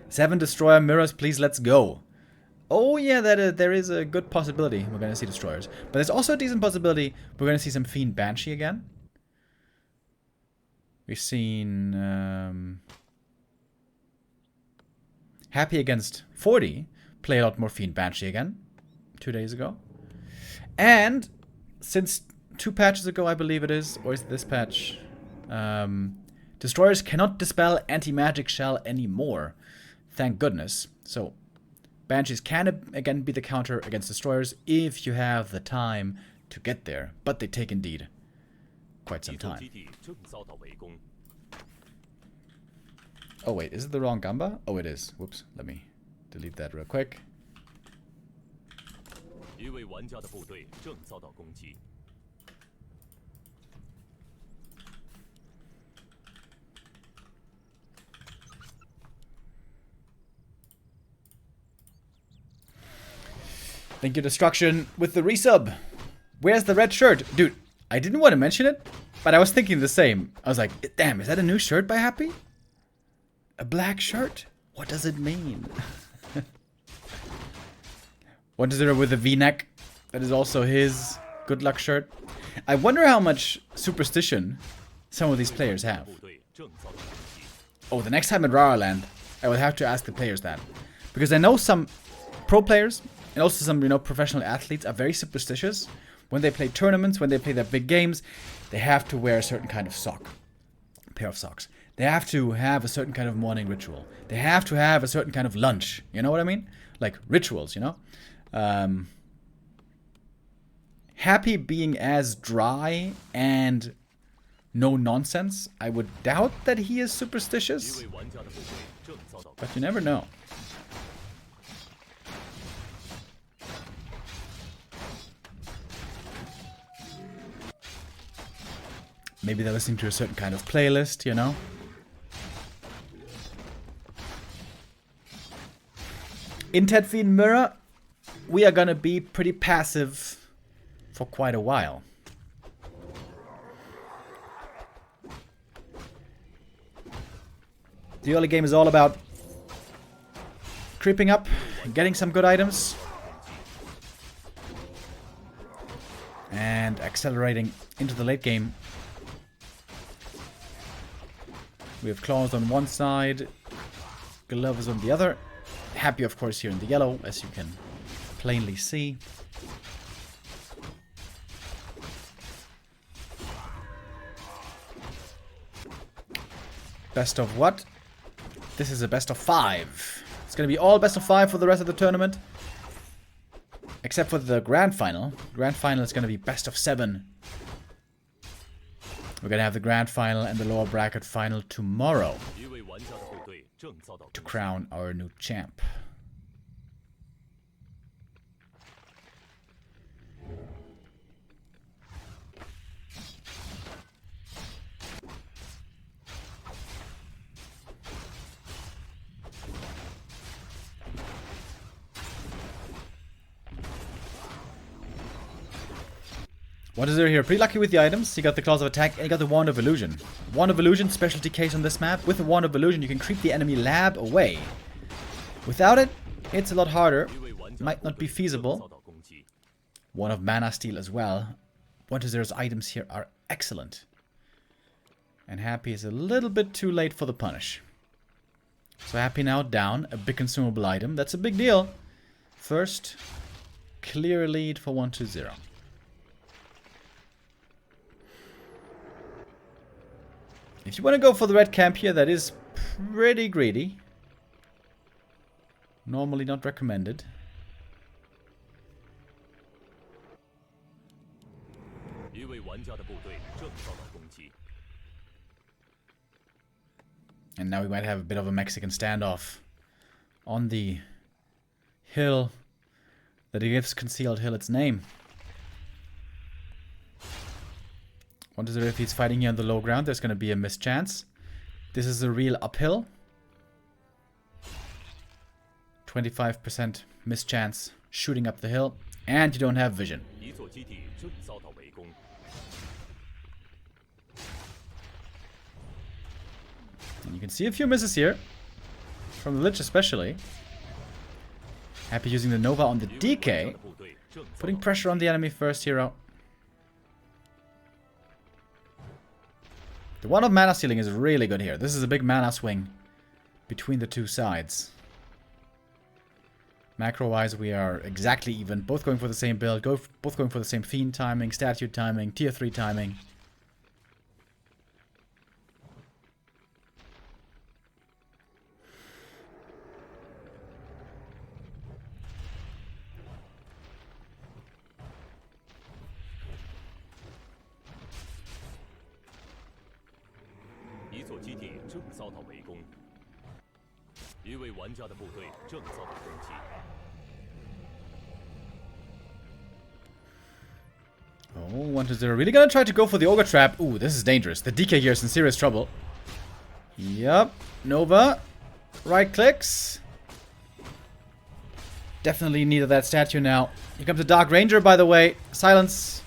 7 destroyer mirrors, please, let's go. Oh yeah, there is a good possibility we're going to see destroyers. But there's also a decent possibility we're going to see some Fiend Banshee again. We've seen Happy against 40 play a lot more Fiend Banshee again 2 days ago. And since 2 patches ago, I believe it is, or is it this patch, destroyers cannot dispel anti-magic shell anymore. Thank goodness. So Banshees can again be the counter against destroyers if you have the time to get there, but they take indeed quite some time. Oh wait, is it the wrong Gamba? Oh, it is. Whoops, let me delete that real quick. Thank you, Destruction, with the resub. Where's the red shirt? Dude, I didn't want to mention it, but I was thinking the same. I was like, damn, is that a new shirt by Happy? A black shirt? What does it mean? 1-0 with a V-neck. That is also his good luck shirt. I wonder how much superstition some of these players have. Oh, the next time at Raraland, I would have to ask the players that. Because I know some pro players and also some, professional athletes are very superstitious. When they play tournaments, when they play their big games, they have to wear a certain kind of sock. Pair of socks. They have to have a certain kind of morning ritual. They have to have a certain kind of lunch. You know what I mean? Like rituals, Happy being as dry and no nonsense, I would doubt that he is superstitious. But you never know. Maybe they're listening to a certain kind of playlist, In Tedfiend Mirror, we are gonna be pretty passive for quite a while. The early game is all about creeping up, getting some good items, and accelerating into the late game. We have Claws on one side, Gloves on the other. Happy, of course, here in the yellow, as you can plainly see. Best of what? This is a best of 5. It's going to be all best of 5 for the rest of the tournament. Except for the grand final. Grand final is going to be best of 7. We're going to have the grand final and the lower bracket final tomorrow to crown our new champ. What is there here? Pretty lucky with the items. He got the Claws of Attack and he got the Wand of Illusion. Wand of Illusion, specialty case on this map. With the Wand of Illusion, you can creep the enemy lab away. Without it, it's a lot harder. Might not be feasible. One of Mana Steal as well. 1-0's items here are excellent. And Happy is a little bit too late for the punish. So Happy now down a big consumable item. That's a big deal. First, clear lead for 1-0. If you want to go for the red camp here, that is pretty greedy. Normally not recommended. And now we might have a bit of a Mexican standoff on the hill that gives Concealed Hill its name. Wonder if he's fighting here on the low ground, there's going to be a mischance. This is a real uphill. 25% mischance shooting up the hill. And you don't have vision. And you can see a few misses here from the Lich especially. Happy using the Nova on the DK. Putting pressure on the enemy first, Eer0. The one of mana stealing is really good here. This is a big mana swing between the two sides. Macro-wise, we are exactly even. Both going for the same build. Both going for the same Fiend timing, Statue timing, Tier 3 timing. Oh, 1-0. Really gonna try to go for the Ogre Trap. Ooh, this is dangerous. The DK here is in serious trouble. Yup. Nova. Right clicks. Definitely needed that statue now. Here comes the Dark Ranger, by the way. Silence.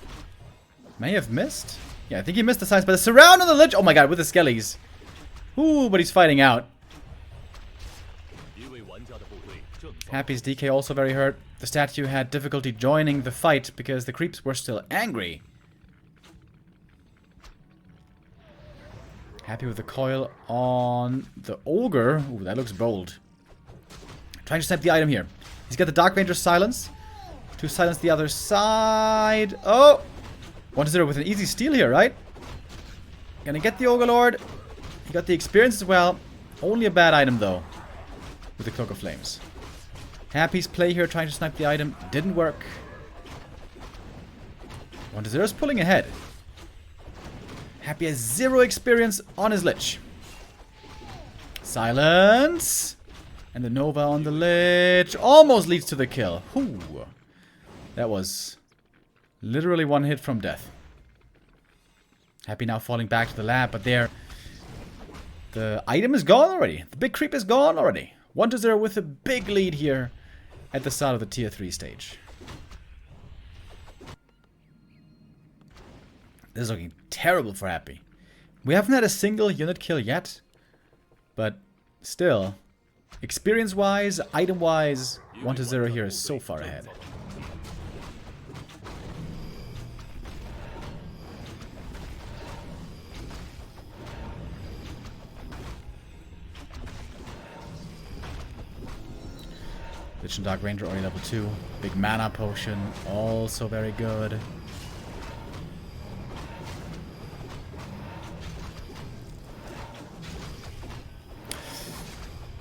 May have missed. Yeah, I think he missed the silence, but the surround on the Lich. Oh my god, with the skellies. Ooh, but he's fighting out. Happy's DK also very hurt. The statue had difficulty joining the fight because the creeps were still angry. Happy with the coil on the Ogre. Ooh, that looks bold. Trying to snap the item here. He's got the Dark Ranger silence to silence the other side. Oh! 1-0 with an easy steal here, right? Gonna get the Ogre Lord. He got the experience as well. Only a bad item though. With the Cloak of Flames. Happy's play here trying to snipe the item. Didn't work. 1-0 is pulling ahead. Happy has 0 experience on his Lich. Silence. And the Nova on the Lich. Almost leads to the kill. Ooh. That was literally one hit from death. Happy now falling back to the lab, but there. The item is gone already. The big creep is gone already. 1-0 with a big lead here at the start of the Tier 3 stage. This is looking terrible for Happy. We haven't had a single unit kill yet, but still, experience-wise, item-wise, 1-0 here is so far ahead. Lich and Dark Ranger already level 2. Big mana potion, also very good.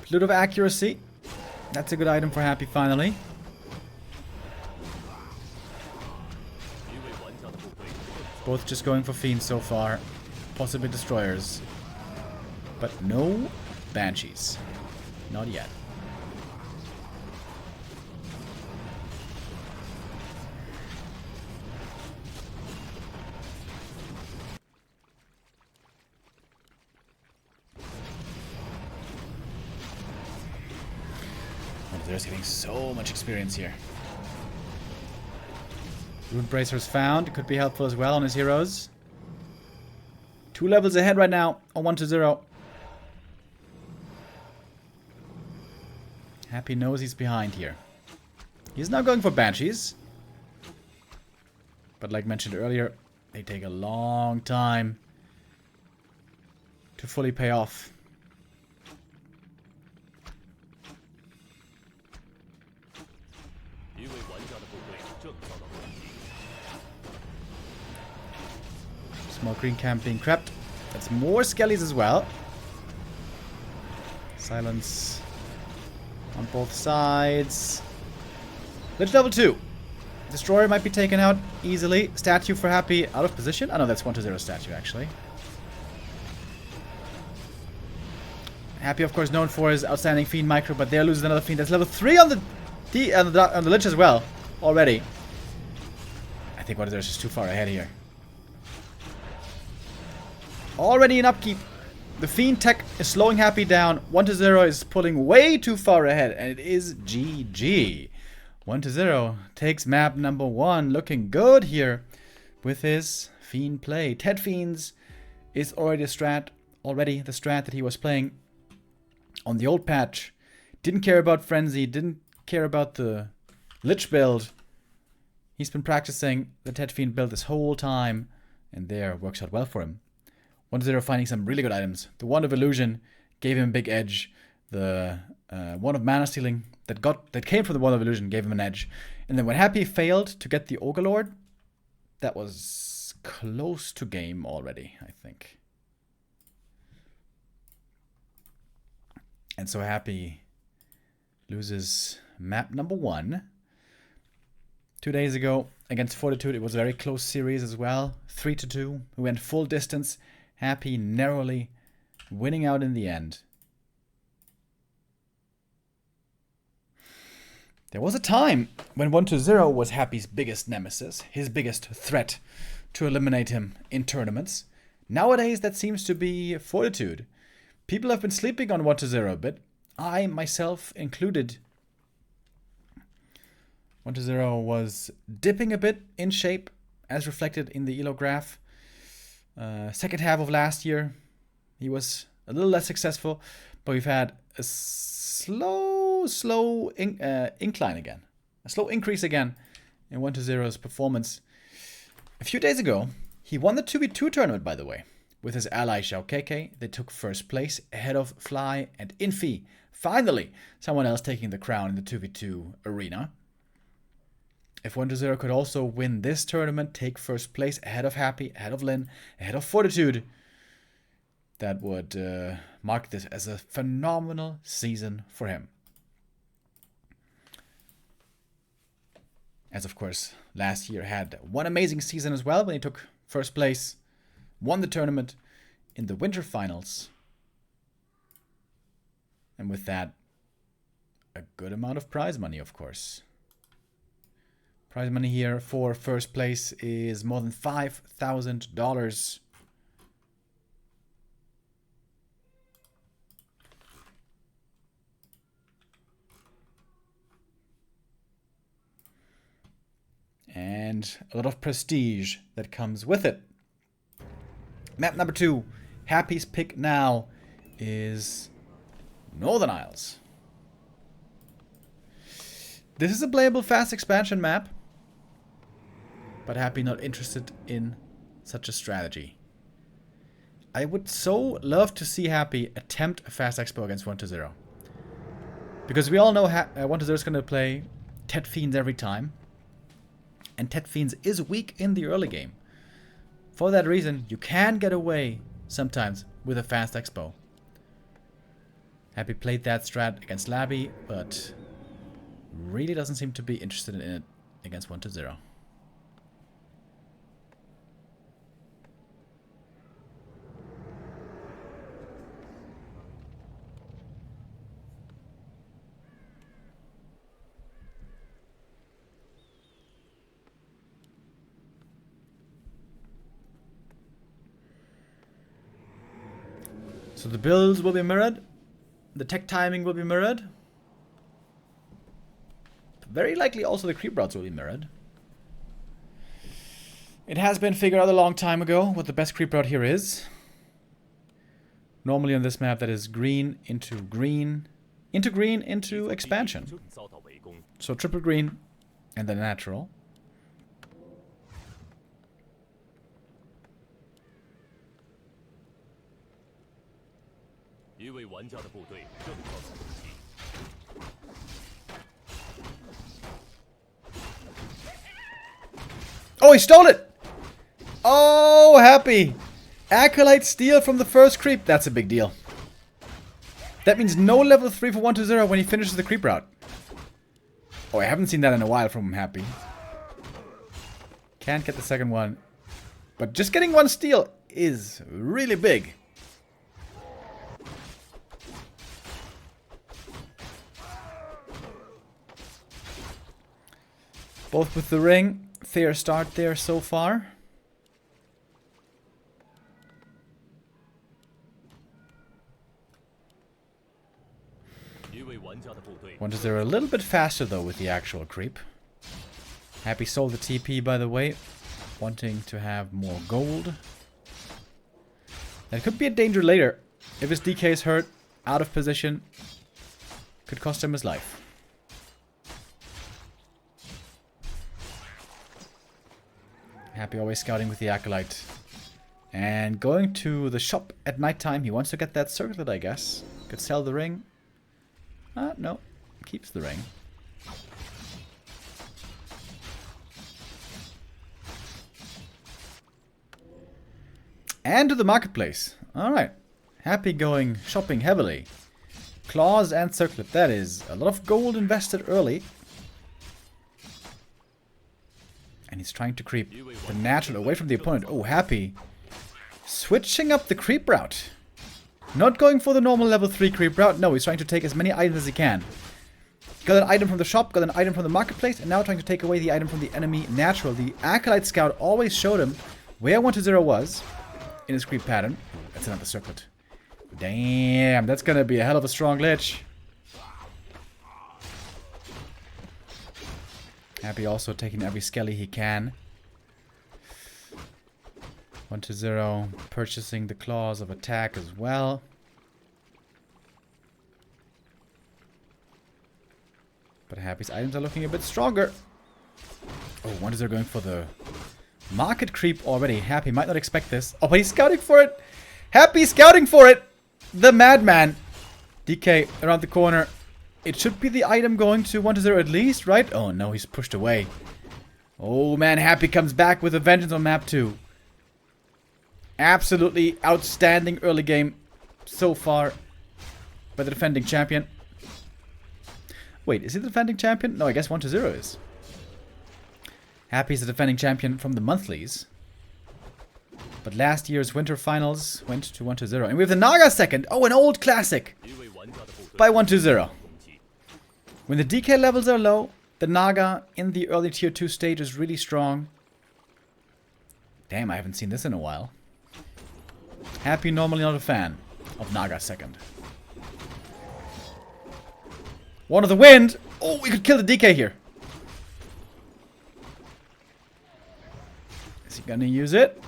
Flute of Accuracy. That's a good item for Happy finally. Both just going for Fiends so far. Possibly Destroyers. But no Banshees. Not yet. There's getting so much experience here. Rune Bracers found. Could be helpful as well on his heroes. 2 levels ahead right now on 1-0. Happy knows he's behind here. He's now going for Banshees. But like mentioned earlier, they take a long time to fully pay off. Small green camp being crept. That's more skellies as well. Silence on both sides. Lich level 2. Destroyer might be taken out easily. Statue for Happy out of position. Oh no, that's 1-0 statue actually. Happy, of course, known for his outstanding Fiend micro, but there loses another Fiend. That's level 3 on the Lich as well already. I think 1-0 is just too far ahead here. Already in upkeep. The Fiend tech is slowing Happy down. 1-0 is pulling way too far ahead, and it is GG. 1-0 takes map number 1. Looking good here with his Fiend play. 10 Fiends is already the strat that he was playing on the old patch. Didn't care about Frenzy, didn't care about the Lich build. He's been practicing the Tet Fiend build this whole time, and there works out well for him. 1-0 finding some really good items. The Wand of Illusion gave him a big edge. The Wand of Mana Stealing that came from the Wand of Illusion gave him an edge. And then when Happy failed to get the Ogre Lord, that was close to game already, I think. And so Happy loses map number 1. 2 days ago against Fortitude, it was a very close series as well. 3-2. We went full distance. Happy narrowly winning out in the end. There was a time when 1-0 was Happy's biggest nemesis, his biggest threat to eliminate him in tournaments. Nowadays, that seems to be Fortitude. People have been sleeping on 1-0 a bit. I, myself included. 1-0 was dipping a bit in shape, as reflected in the Eer0 graph. Second half of last year, he was a little less successful, but we've had a slow incline again. A slow increase again in 1-0's performance. A few days ago, he won the 2v2 tournament, by the way, with his ally Xiao KK. They took first place ahead of Fly and Infi. Finally, someone else taking the crown in the 2v2 arena. If 1-0 could also win this tournament, take first place ahead of Happy, ahead of Lin, ahead of Fortitude, that would mark this as a phenomenal season for him. As of course, last year had one amazing season as well when he took first place, won the tournament in the winter finals. And with that, a good amount of prize money, of course. Prize money here for first place is more than $5,000. And a lot of prestige that comes with it. Map number 2. Happy's pick now is Northern Isles. This is a playable fast expansion map, but Happy not interested in such a strategy. I would so love to see Happy attempt a fast expo against 1-0. Because we all know 1-0 is going to play Tet Fiends every time. And Tet Fiends is weak in the early game. For that reason, you can get away sometimes with a fast expo. Happy played that strat against Labby, but really doesn't seem to be interested in it against 1-0. So the builds will be mirrored. The tech timing will be mirrored. Very likely also the creep routes will be mirrored. It has been figured out a long time ago what the best creep route here is. Normally on this map that is green into green into expansion. So triple green and then natural. Oh, he stole it! Oh, Happy! Acolyte steal from the first creep. That's a big deal. That means no level 3 for 1-0 when he finishes the creep route. Oh, I haven't seen that in a while from Happy. Can't get the second one. But just getting one steal is really big. Both with the ring. Fair start there so far. 1-0 a little bit faster though with the actual creep. Happy sold the TP by the way, wanting to have more gold. That could be a danger later if his DK is hurt, out of position. Could cost him his life. Happy always scouting with the Acolyte. And going to the shop at nighttime. He wants to get that circlet, I guess. Could sell the ring. No. Keeps the ring. And to the marketplace. Alright. Happy going shopping heavily. Claws and circlet. That is a lot of gold invested early. And he's trying to creep the natural away from the opponent. Oh, Happy. Switching up the creep route. Not going for the normal level 3 creep route. No, he's trying to take as many items as he can. Got an item from the shop, got an item from the marketplace, and now trying to take away the item from the enemy natural. The Acolyte Scout always showed him where 1-0 was in his creep pattern. That's another circlet. Damn, that's gonna be a hell of a strong glitch. Happy also taking every skelly he can. 1-0 purchasing the claws of attack as well. But Happy's items are looking a bit stronger. Oh, 1-0 going for the market creep already. Happy might not expect this. Oh, but he's scouting for it. Happy scouting for it. The madman. DK around the corner. It should be the item going to 1-0 at least, right? Oh no, he's pushed away. Oh man, Happy comes back with a vengeance on map 2. Absolutely outstanding early game so far by the defending champion. Wait, is he the defending champion? No, I guess 1-0 is. Happy's the defending champion from the monthlies. But last year's winter finals went to 1-0. And we have the Naga second. Oh, an old classic. By 1-0. When the DK levels are low, the Naga in the early tier 2 stage is really strong. Damn, I haven't seen this in a while. Happy normally not a fan of Naga second. One of the wind. Oh, we could kill the DK here. Is he gonna use it?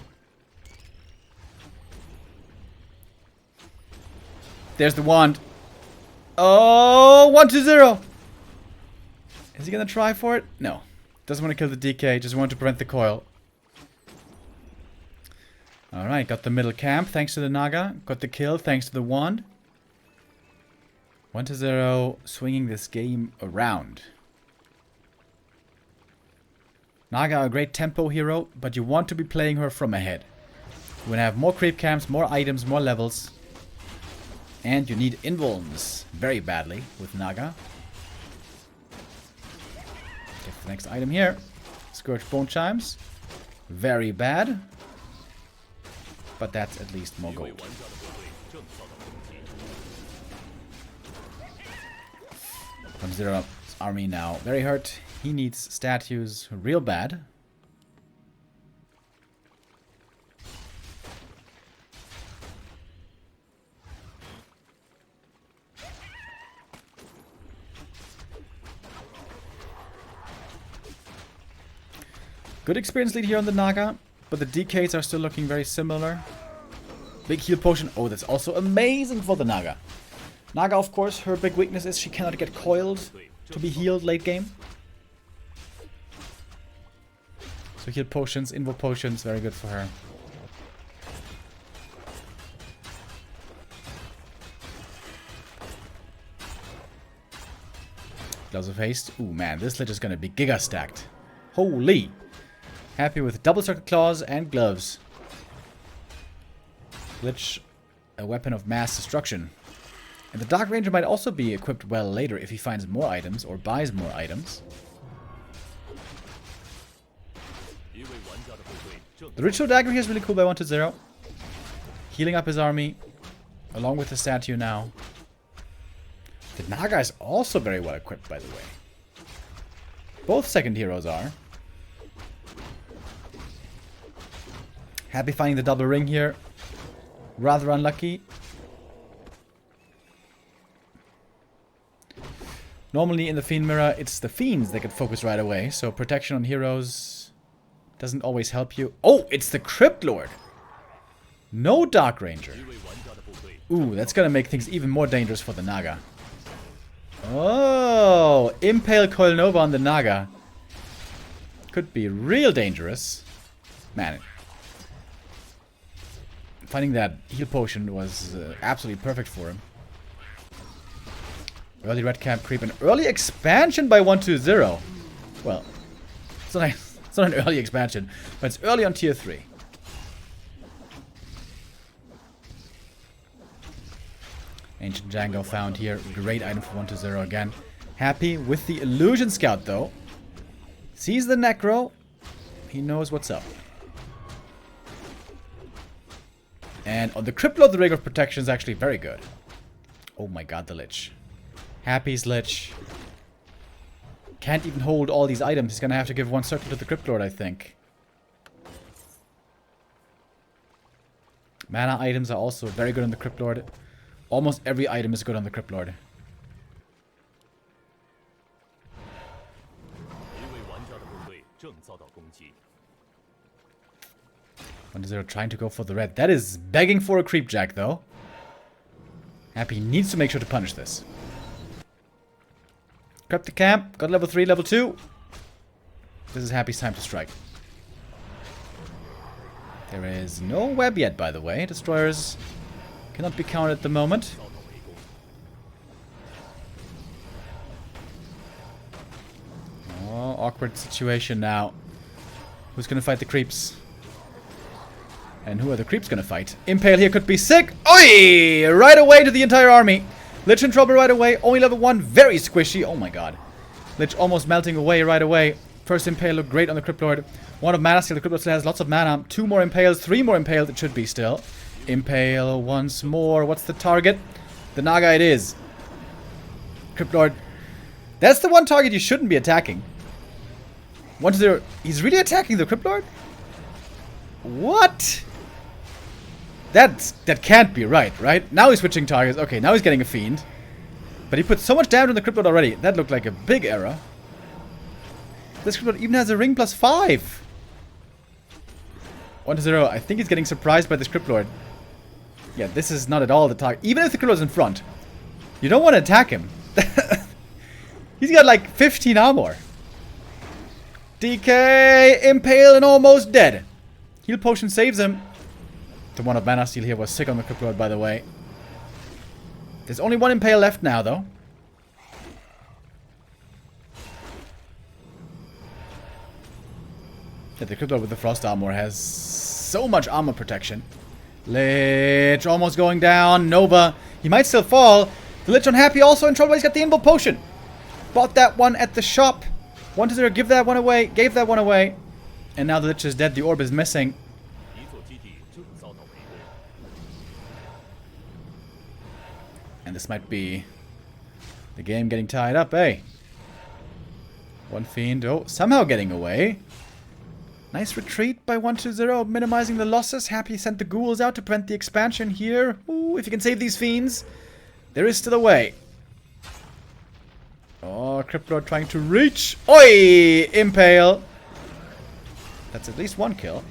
There's the wand. Oh, 1-0. Is he gonna try for it? No. Doesn't want to kill the DK, just want to prevent the coil. Alright, got the middle camp thanks to the Naga. Got the kill thanks to the wand. 1-0, swinging this game around. Naga, a great tempo hero, but you want to be playing her from ahead. You want to have more creep camps, more items, more levels. And you need invulns very badly with Naga. Get the next item here. Scourge Bone Chimes. Very bad. But that's at least more gold. 1-0's army now very hurt. He needs statues real bad. Good experience lead here on the Naga, but the DKs are still looking very similar. Big heal potion. Oh, that's also amazing for the Naga. Naga, of course, her big weakness is she cannot get coiled to be healed late game. So heal potions, invo potions, very good for her. Gloves of Haste. Ooh, man, this lich is gonna be giga stacked. Holy! Happy with double circuit claws and gloves. Lich, a weapon of mass destruction. And the Dark Ranger might also be equipped well later if he finds more items or buys more items. The Ritual Dagger here is really cool by 1-0. Healing up his army, along with the statue now. The Naga is also very well equipped, by the way. Both second heroes are. Happy finding the double ring here. Rather unlucky. Normally in the Fiend Mirror, it's the Fiends that get focused right away, so protection on heroes doesn't always help you. Oh, it's the Crypt Lord! No Dark Ranger. Ooh, that's gonna make things even more dangerous for the Naga. Oh, Impale Coil Nova on the Naga. Could be real dangerous. Man, finding that heal potion was absolutely perfect for him. Early red camp creep. An early expansion by 120. Well, it's not an early expansion, but it's early on tier 3. Ancient Django found here. Great item for 120 again. Happy with the Illusion Scout though. Sees the Necro. He knows what's up. And on the Cryptload, the Rig of Protection is actually very good. Oh my god, the Lich. Happy's Lich. Can't even hold all these items. He's gonna have to give one circle to the Cryptlord, I think. Mana items are also very good on the Cryptlord. Almost every item is good on the Cryptlord. 1-0 trying to go for the red. That is begging for a creep jack, though. Happy needs to make sure to punish this. Crept the camp. Got level 3, level 2. This is Happy's time to strike. There is no web yet, by the way. Destroyers cannot be counted at the moment. Oh, awkward situation now. Who's gonna fight the creeps? And who are the creeps gonna fight? Impale here could be sick. Oi! Right away to the entire army. Lich in trouble right away. Only level 1. Very squishy. Oh my god. Lich almost melting away right away. First Impale looked great on the Cryptlord. 1 of mana steal. The Cryptlord still has lots of mana. 2 more Impales. 3 more Impales. It should be still. Impale once more. What's the target? The Naga it is. Cryptlord. That's the one target you shouldn't be attacking. 1-0. He's really attacking the Cryptlord? What? That can't be right? Now he's switching targets. Okay, now he's getting a Fiend. But he put so much damage on the Cryptlord already. That looked like a big error. This Cryptlord even has a ring plus 5. 1-0. I think he's getting surprised by this Cryptlord. Yeah, this is not at all the target. Even if the Cryptlord's in front, you don't want to attack him. He's got like 15 armor. DK, Impale, and almost dead. Heal Potion saves him. The 1 of Mana Steal here was sick on the Cryptlord, by the way. There's only 1 Impale left now, though. Yeah, the Cryptlord with the Frost Armor has so much armor protection. Lich almost going down. Nova, he might still fall. The Lich unhappy, also in trouble. He's got the Invul Potion. Bought that one at the shop. 1-0, give that one away. Gave that one away. And now the Lich is dead. The orb is missing. And this might be the game getting tied up, eh? 1 Fiend. Oh, somehow getting away. Nice retreat by 1-0, minimizing the losses. Happy sent the ghouls out to prevent the expansion here. Ooh, if you can save these fiends, there is still a way. Oh, Cryptlord trying to reach. Oi! Impale. That's at least 1 kill.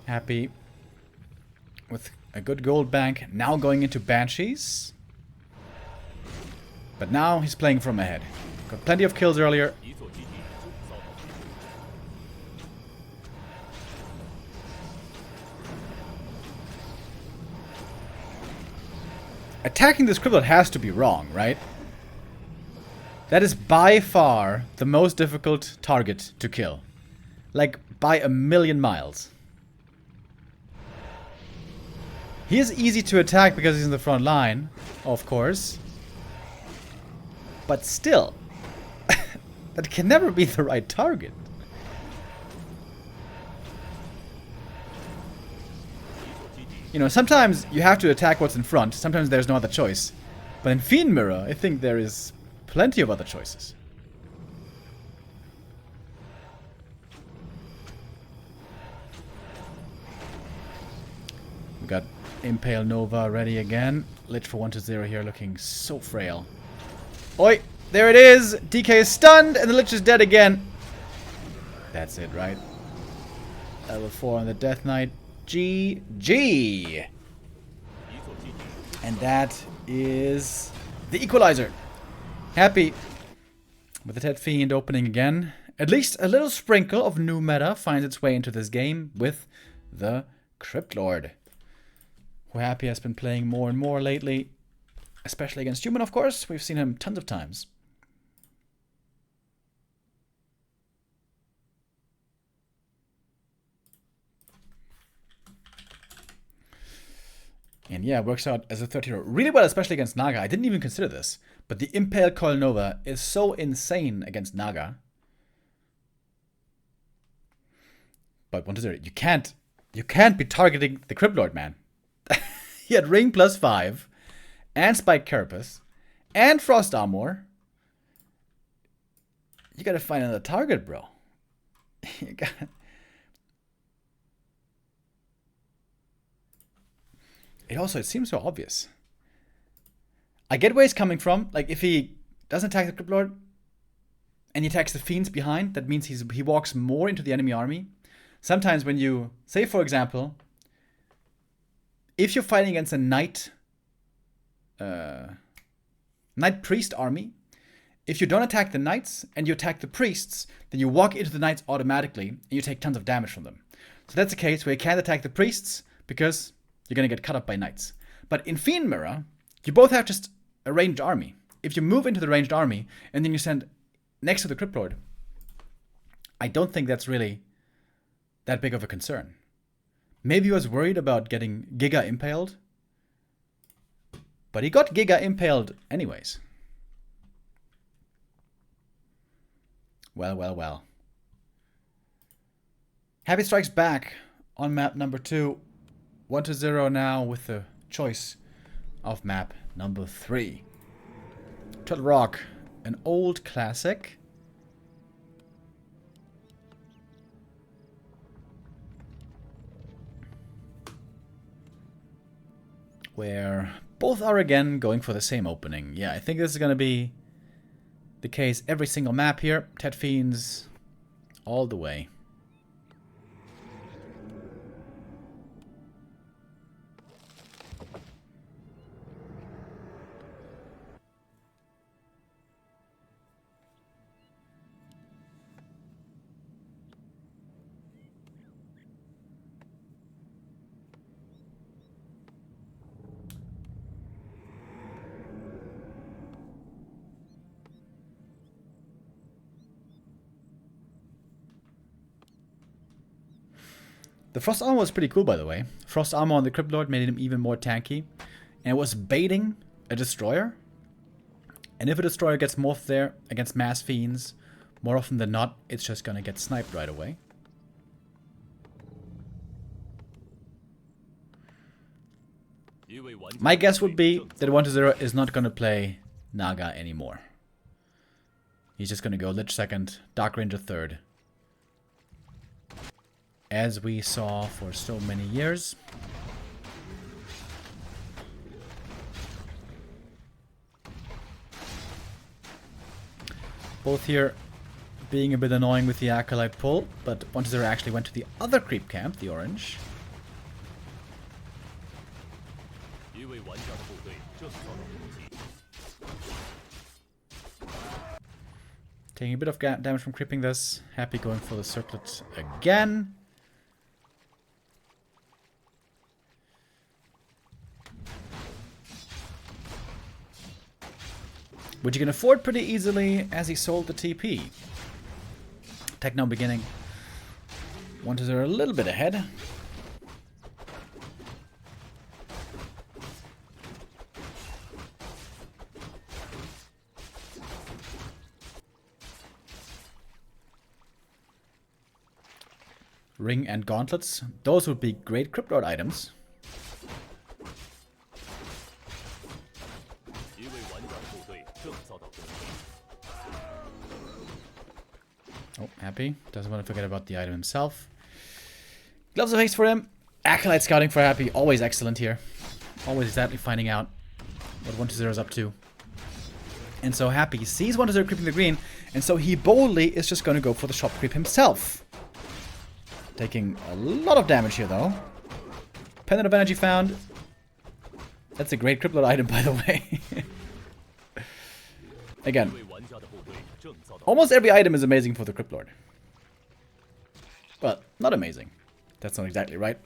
Happy with a good gold bank. Now going into Banshees. But now he's playing from ahead. Got plenty of kills earlier. Attacking this Cryptlord has to be wrong, right? That is by far the most difficult target to kill. Like, by a million miles. He is easy to attack because he's in the front line, of course. But still, that can never be the right target. You know, sometimes you have to attack what's in front. Sometimes there's no other choice. But in Fiend Mirror, I think there is plenty of other choices. We got Impale Nova ready again. Lich for 1-0 here, looking so frail. Oi! There it is! DK is stunned, and the Lich is dead again. That's it, right? Level 4 on the Death Knight. GG! And that is the Equalizer. Happy with the Ted Fiend opening again. At least a little sprinkle of new meta finds its way into this game with the Crypt Lord, who Happy has been playing more and more lately, especially against Human, of course. We've seen him tons of times. And yeah, works out as a third hero really well, especially against Naga. I didn't even consider this, but the Impale Coil Nova is so insane against Naga. But 1-0, you can't be targeting the Crypt Lord, man. He had Ring +5, and Spike Carapace, and Frost Armor. You gotta find another target, bro. You gotta... It seems so obvious. I get where he's coming from. Like, if he doesn't attack the Crypt Lord and he attacks the Fiends behind, that means he walks more into the enemy army. Sometimes when you, say for example, if you're fighting against a Knight Priest army, if you don't attack the Knights and you attack the Priests, then you walk into the Knights automatically and you take tons of damage from them. So that's a case where you can't attack the Priests because you're going to get cut up by Knights. But in Fiend Mirror, you both have just a ranged army. If you move into the ranged army and then you send next to the Crypt Lord, I don't think that's really that big of a concern. Maybe he was worried about getting Giga impaled, but he got Giga impaled anyways. Well, well, well. Happy strikes back on map number 2. 1-0 now with the choice of map number 3. Turtle Rock, an old classic. Where both are again going for the same opening. Yeah, I think this is going to be the case every single map here. Ted Fiends all the way. The Frost Armor was pretty cool, by the way. Frost Armor on the Crypt Lord made him even more tanky. And it was baiting a Destroyer. And if a Destroyer gets morphed there against Mass Fiends, more often than not, it's just gonna get sniped right away. My guess would be that 1-0 is not gonna play Naga anymore. He's just gonna go Lich second, Dark Ranger third. As we saw for so many years. Both here being a bit annoying with the Acolyte pull, but 1-0 actually went to the other creep camp, the orange. Taking a bit of damage from creeping this. Happy going for the circlet again. Which you can afford pretty easily as he sold the TP. Techno beginning. 1-0 a little bit ahead. Ring and gauntlets. Those would be great Crypt Lord items. Oh, Happy. Doesn't want to forget about the item himself. Gloves of Haste for him. Acolyte scouting for Happy. Always excellent here. Always exactly finding out what 1-0 is up to. And so Happy sees 1-0 creeping the green And so he boldly is just going to go for the shop creep himself. Taking a lot of damage here, though. Pendant of Energy found. That's a great Cryptlord item, by the way. Again, almost every item is amazing for the Cryptlord. Well, not amazing. That's not exactly right.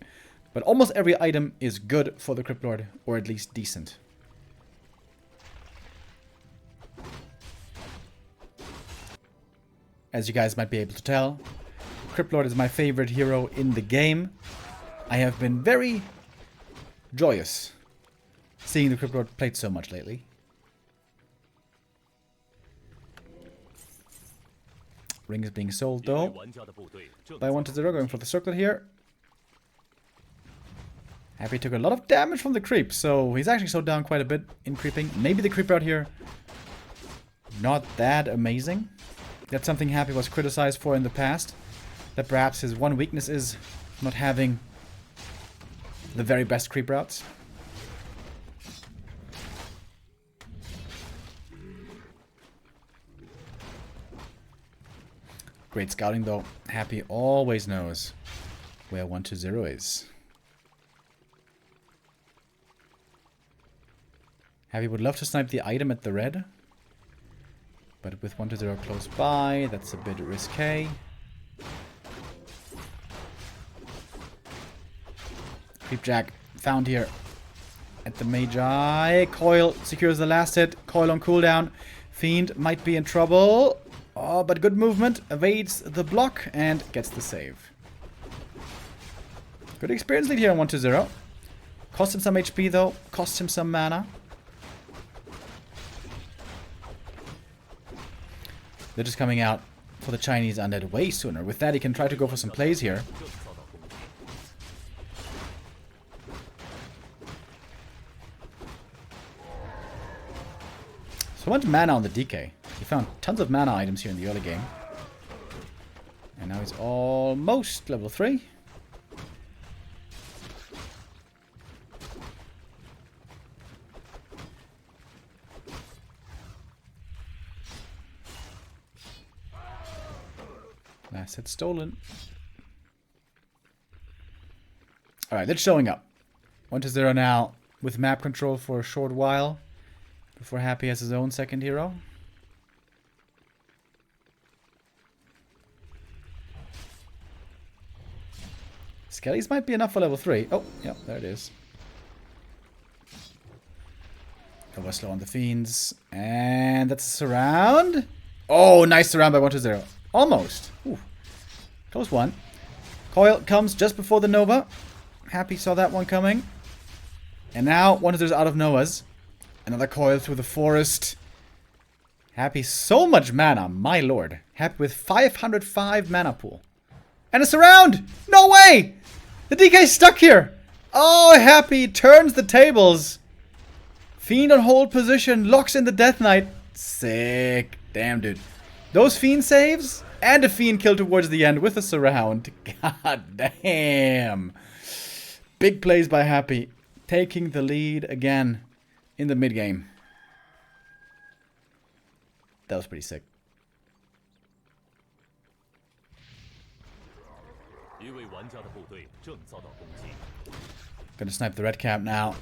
But almost every item is good for the Cryptlord, or at least decent. As you guys might be able to tell, Cryptlord is my favorite hero in the game. I have been very joyous seeing the Cryptlord played so much lately. Ring is being sold though. By 1-0, going for the circle here. Happy took a lot of damage from the creep, so he's actually slowed down quite a bit in creeping. Maybe the creep out here, not that amazing. That's something Happy was criticized for in the past. That perhaps his one weakness is not having the very best creep routes. Great scouting though. Happy always knows where 1-0 is. Happy would love to snipe the item at the red. But with 1-0 close by, that's a bit risque. Creepjack found here at the Magi. Coil secures the last hit. Coil on cooldown. Fiend might be in trouble. Oh, but good movement. Evades the block and gets the save. Good experience lead here on 1-0. Cost him some HP though. Cost him some mana. They're just coming out for the Chinese undead way sooner. With that, he can try to go for some plays here. So much mana on the DK. He found tons of mana items here in the early game. And now he's almost level 3. Last hit stolen. Alright, that's showing up. 1-0 now with map control for a short while. Before Happy has his own second hero. Skellies might be enough for level 3. Oh, yeah, there it is. Over slow on the Fiends. And that's a surround. Oh, nice surround by 1-0. Almost. Ooh. Close one. Coil comes just before the Nova. Happy saw that one coming. And now 1-0's out of Novas. Another coil through the forest. Happy so much mana, my lord. Happy with 505 mana pool. And a surround! No way! The DK's stuck here! Oh, Happy turns the tables. Fiend on hold position, locks in the Death Knight. Sick. Damn, dude. Those Fiend saves and a Fiend kill towards the end with a surround. God damn. Big plays by Happy. Taking the lead again in the mid game. That was pretty sick. Gonna snipe the red cap now.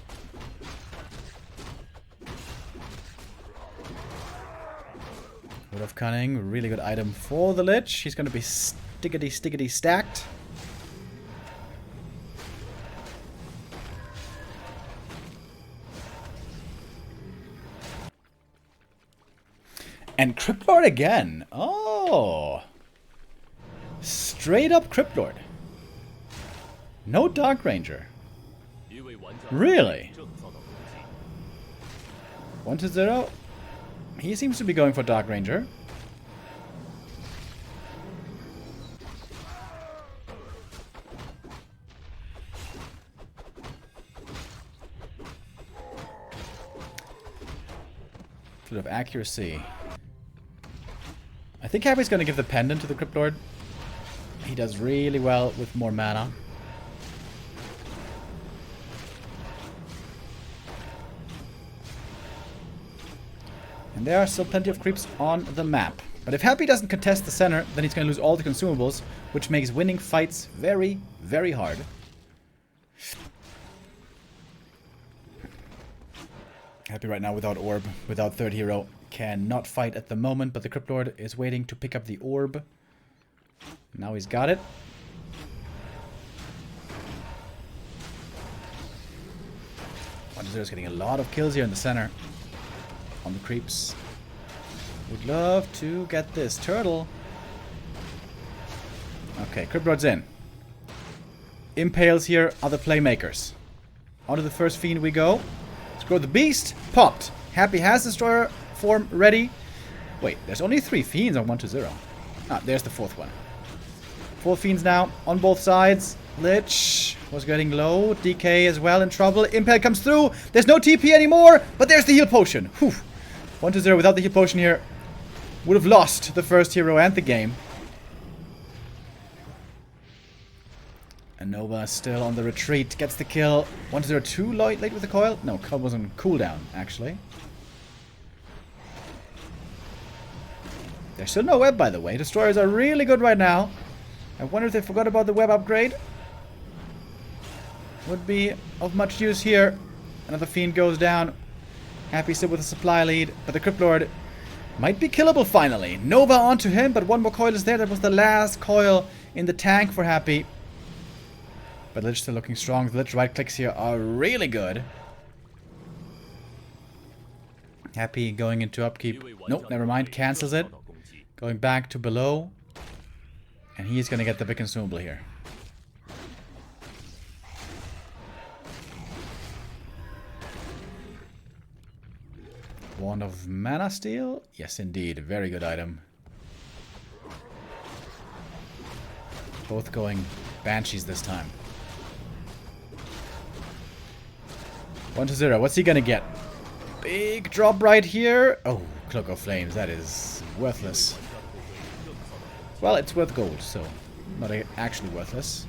Hood of Cunning, really good item for the Lich. He's gonna be stickety stacked. And Cryptlord again. Oh. Straight up Cryptlord. No Dark Ranger. Really? 1-0. He seems to be going for Dark Ranger. Bit of accuracy. I think Happy's going to give the pendant to the Cryptlord. He does really well with more mana. And there are still plenty of creeps on the map. But if Happy doesn't contest the center, then he's going to lose all the consumables, which makes winning fights very, very hard. Happy right now without orb, without third hero. Cannot fight at the moment, but the Crypt Lord is waiting to pick up the orb. Now he's got it. There's getting a lot of kills here in the center. On the creeps. Would love to get this turtle. Okay, Crypt Lord's in. Impales here are the playmakers. Onto the first fiend we go. Scroll the beast. Popped. Happy has destroyer form ready. Wait, there's only 3 fiends on 1-0. Ah, there's the 4th one. 4 fiends now on both sides. Lich was getting low. DK as well in trouble. Impale comes through. There's no TP anymore, but there's the heal potion. Whew. 1-0 without the heal potion here. Would have lost the first hero and the game. And Nova still on the retreat. Gets the kill. 1-0 too late with the coil? No, coil was on cooldown, actually. There's still no web, by the way. Destroyers are really good right now. I wonder if they forgot about the web upgrade. Would be of much use here. Another fiend goes down. Happy still with a supply lead, but the Crypt Lord might be killable finally. Nova onto him, but one more coil is there. That was the last coil in the tank for Happy. But Lich still looking strong. The Lich right clicks here are really good. Happy going into upkeep. Nope, never mind. Cancels it. Going back to below. And he's going to get the big consumable here. Wand of Mana Steel? Yes, indeed. Very good item. Both going Banshees this time. 1-0. What's he going to get? Big drop right here. Oh, Cloak of Flames. That is worthless. Well, it's worth gold, so not actually worthless.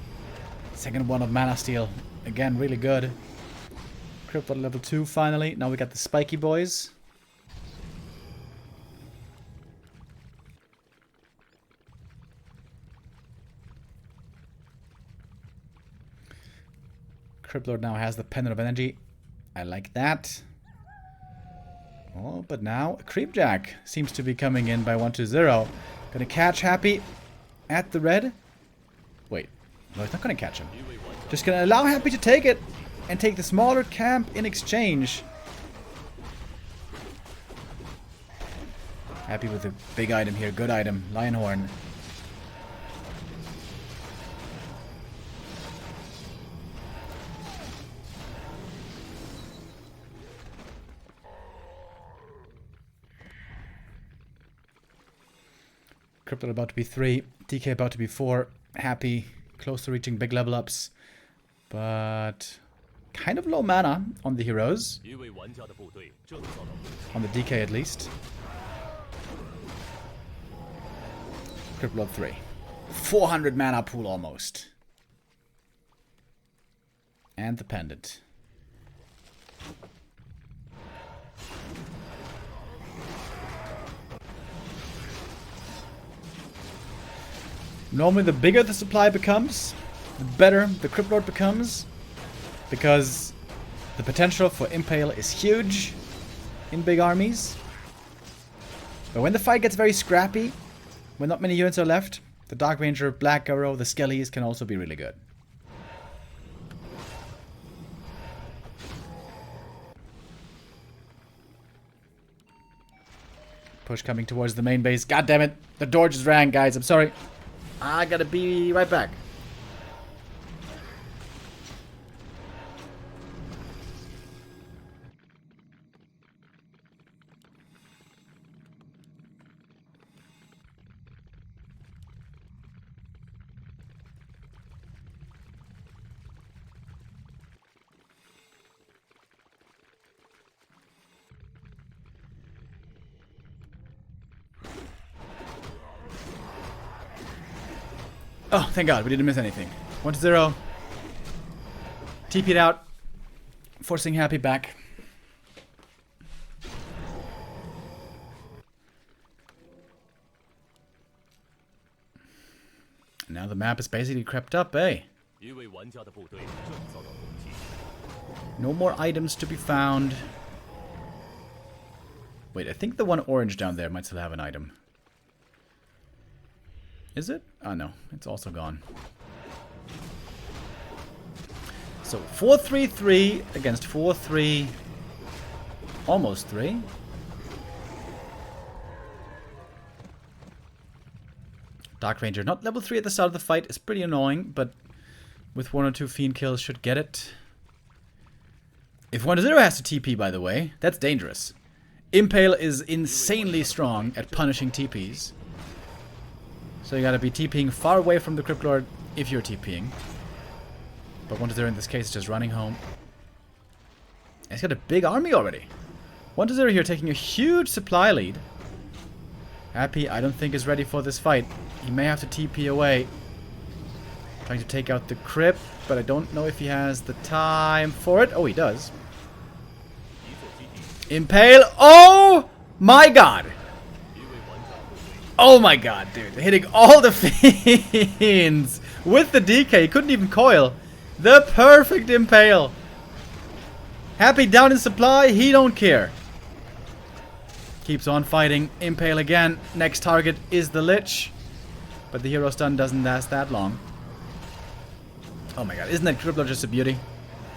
Second one of Mana Steel. Again, really good. Crypt Lord level 2 finally. Now we got the spiky boys. Crypt Lord now has the Pendant of Energy. I like that. Oh, but now Creepjack seems to be coming in by 1-0. Gonna catch Happy at the red. Wait, no, it's not gonna catch him. Just gonna allow Happy to take it and take the smaller camp in exchange. Happy with a big item here, good item, Lionhorn. Crypt Lord about to be 3, DK about to be 4, Happy, close to reaching big level ups, but kind of low mana on the heroes, on the DK at least. Crypt Lord 3, 400 mana pool almost, and the pendant. Normally the bigger the supply becomes, the better the Crypt Lord becomes, because the potential for Impale is huge in big armies. But when the fight gets very scrappy, when not many units are left, the Dark Ranger, Black Arrow, the Skellies can also be really good. Push coming towards the main base. God damn it, the door just rang, guys, I'm sorry. I gotta be right back. Oh, thank God, we didn't miss anything. 1-0. TP'd out. Forcing Happy back. Now the map is basically crept up, eh? No more items to be found. Wait, I think the one orange down there might still have an item. Is it? Oh no, it's also gone. So 4-3-3 against 4-3, almost 3. Dark Ranger, not level 3 at the start of the fight, is pretty annoying, but with 1 or 2 Fiend kills should get it. If 1-0 has to TP, by the way, that's dangerous. Impale is insanely strong at punishing TPs. So you gotta be TPing far away from the Crypt Lord if you're TPing. But 1-0 in this case is just running home. And he's got a big army already. 1-0 here taking a huge supply lead. Happy, I don't think is ready for this fight. He may have to TP away. Trying to take out the Crypt, but I don't know if he has the time for it. Oh, he does. Impale. Oh my god. Oh my god, dude. Hitting all the fiends with the DK. He couldn't even coil. The perfect Impale. Happy down in supply. He don't care. Keeps on fighting. Impale again. Next target is the Lich. But the hero stun doesn't last that long. Oh my god. Isn't that Crypt Lord just a beauty?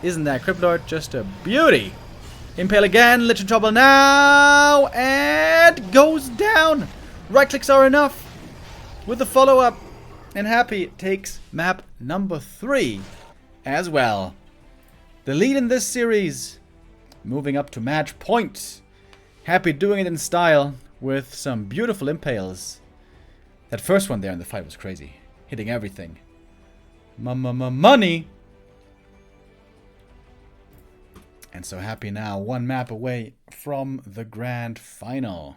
Isn't that Crypt Lord just a beauty? Impale again. Lich in trouble now. And goes down. Right clicks are enough. With the follow-up. And Happy takes map number 3 as well. The lead in this series. Moving up to match point. Happy doing it in style with some beautiful impales. That first one there in the fight was crazy. Hitting everything. Money! And so Happy now 1 map away from the grand final.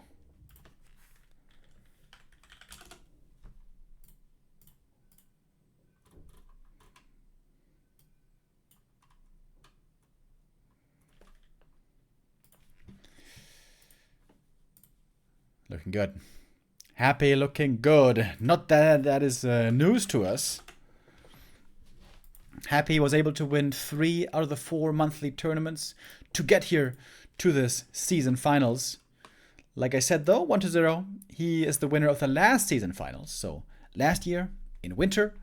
Looking good. Happy looking good. Not that that is news to us. Happy was able to win 3 out of the 4 monthly tournaments to get here to this season finals. Like I said though, 1-0, he is the winner of the last season finals. So last year in winter,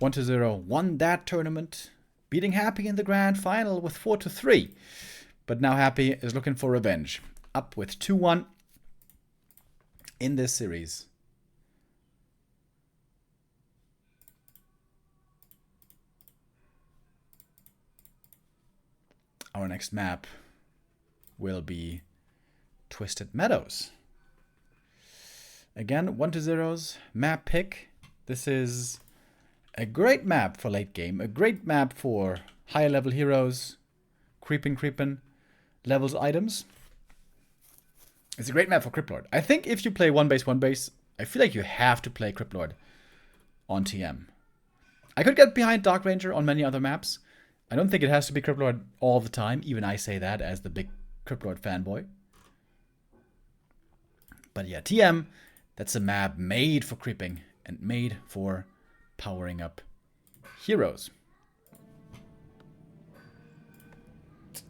1-0 won that tournament, beating Happy in the grand final with 4-3. But now Happy is looking for revenge. Up with 2-1 in this series. Our next map will be Twisted Meadows. Again, 1-0's map pick. This is a great map for late game. A great map for higher level heroes. Creeping levels items. It's a great map for Crypt Lord. I think if you play 1 base, I feel like you have to play Crypt Lord on TM. I could get behind Dark Ranger on many other maps. I don't think it has to be Crypt Lord all the time. Even I say that as the big Crypt Lord fanboy. But yeah, TM, that's a map made for creeping and made for powering up heroes.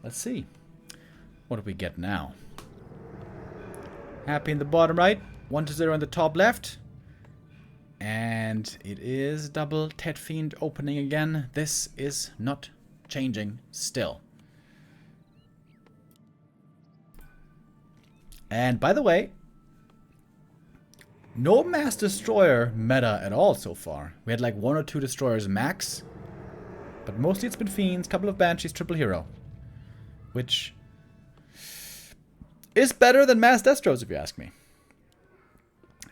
Let's see. What do we get now? Happy in the bottom right, 1-0 in the top left. And it is double Tet Fiend opening again. This is not changing still. And by the way, no Mass Destroyer meta at all so far. We had like 1 or 2 Destroyers max. But mostly it's been Fiends, couple of Banshees, triple hero. Which is better than Mass Destros, if you ask me.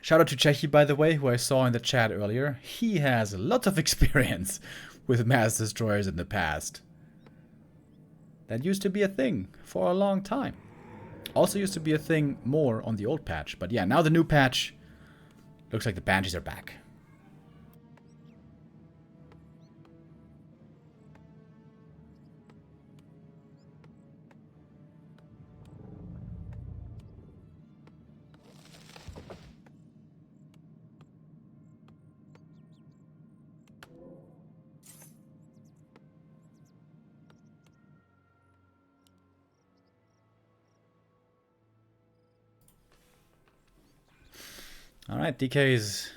Shout out to Chechi, by the way, who I saw in the chat earlier. He has lots of experience with Mass Destroyers in the past. That used to be a thing for a long time. Also used to be a thing more on the old patch. But yeah, now the new patch looks like the Banshees are back. Alright, DK is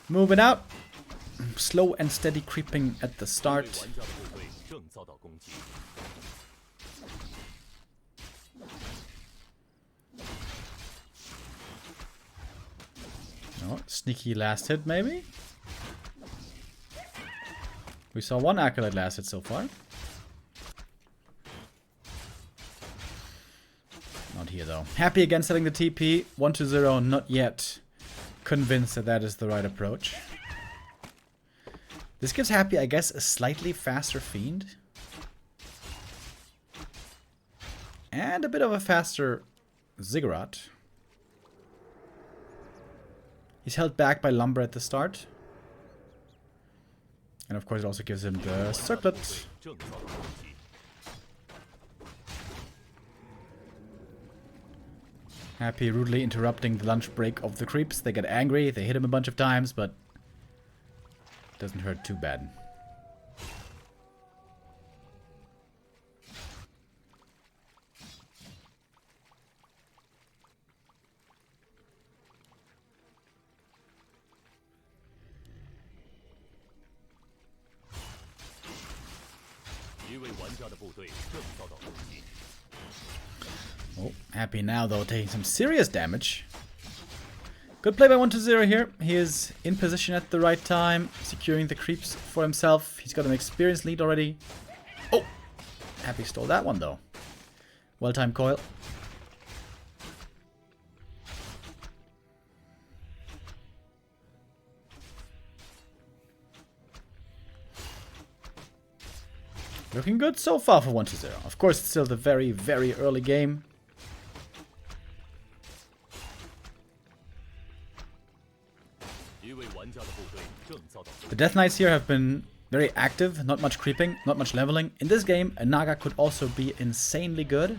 moving out. Slow and steady creeping at the start. Oh, sneaky last hit maybe? We saw one Acolyte last hit so far. Not here though. Happy again setting the TP. 1-0, not yet convinced that that is the right approach. This gives Happy, I guess, a slightly faster Fiend. And a bit of a faster Ziggurat. He's held back by Lumber at the start. And of course it also gives him the Circlet. Happy rudely interrupting the lunch break of the creeps. They get angry, they hit him a bunch of times, but doesn't hurt too bad. Oh, Happy now though, taking some serious damage. Good play by 1-0 here. He is in position at the right time, securing the creeps for himself. He's got an experienced lead already. Oh! Happy stole that one though. Well-timed coil. Looking good so far for 1-0. Of course, it's still the very, very early game. The Death Knights here have been very active, not much creeping, not much leveling. In this game, a Naga could also be insanely good.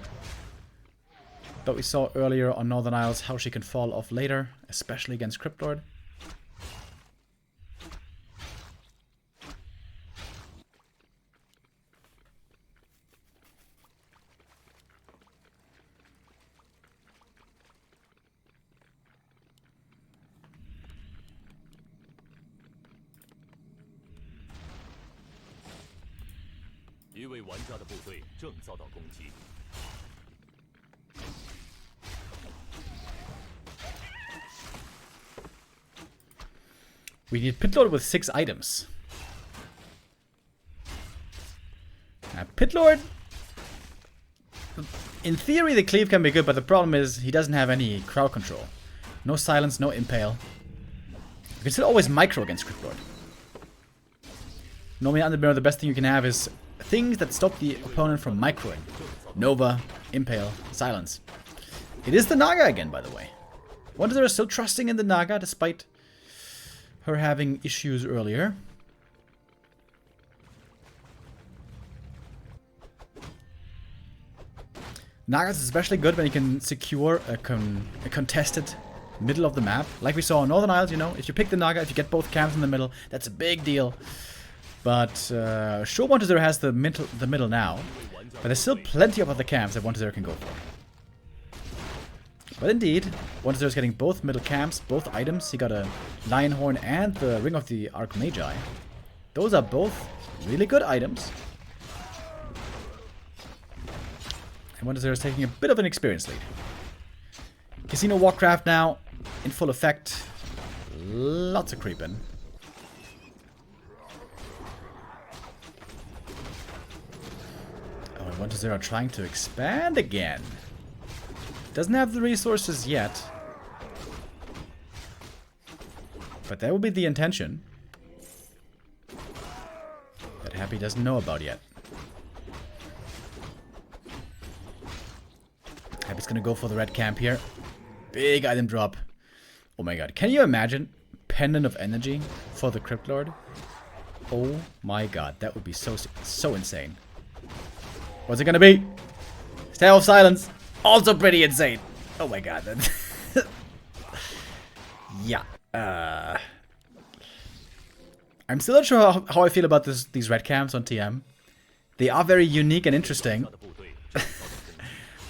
But we saw earlier on Northern Isles how she can fall off later, especially against Cryptlord. We need Pitlord with 6 items. Now, Pitlord, in theory the cleave can be good, but the problem is he doesn't have any crowd control. No silence, no impale. You can still always micro against Cryptlord. Normally under mirror the best thing you can have is things that stop the opponent from microing. Nova, impale, silence. It is the Naga again, by the way. Wonder they're still trusting in the Naga despite her having issues earlier. Nagas is especially good when you can secure a contested middle of the map. Like we saw on Northern Isles, you know, if you pick the Naga, if you get both camps in the middle, that's a big deal. But sure, 1-0 has the middle now, but there's still plenty of other camps that 1-0 can go for. But indeed, 1-0 is getting both middle camps, both items. He got a Lion Horn and the Ring of the Archmagi. Those are both really good items. And 1-0 is taking a bit of an experience lead. Casino Warcraft now in full effect. Lots of creeping. Oh, and 1-0 trying to expand again. Doesn't have the resources yet. But that will be the intention. That Happy doesn't know about yet. Happy's gonna go for the red camp here. Big item drop. Oh my god. Can you imagine Pendant of Energy for the Crypt Lord? Oh my god. That would be so insane. What's it gonna be? Stay off silence. Also pretty insane. Oh my god. Yeah. I'm still not sure how I feel about these red camps on TM. They are very unique and interesting.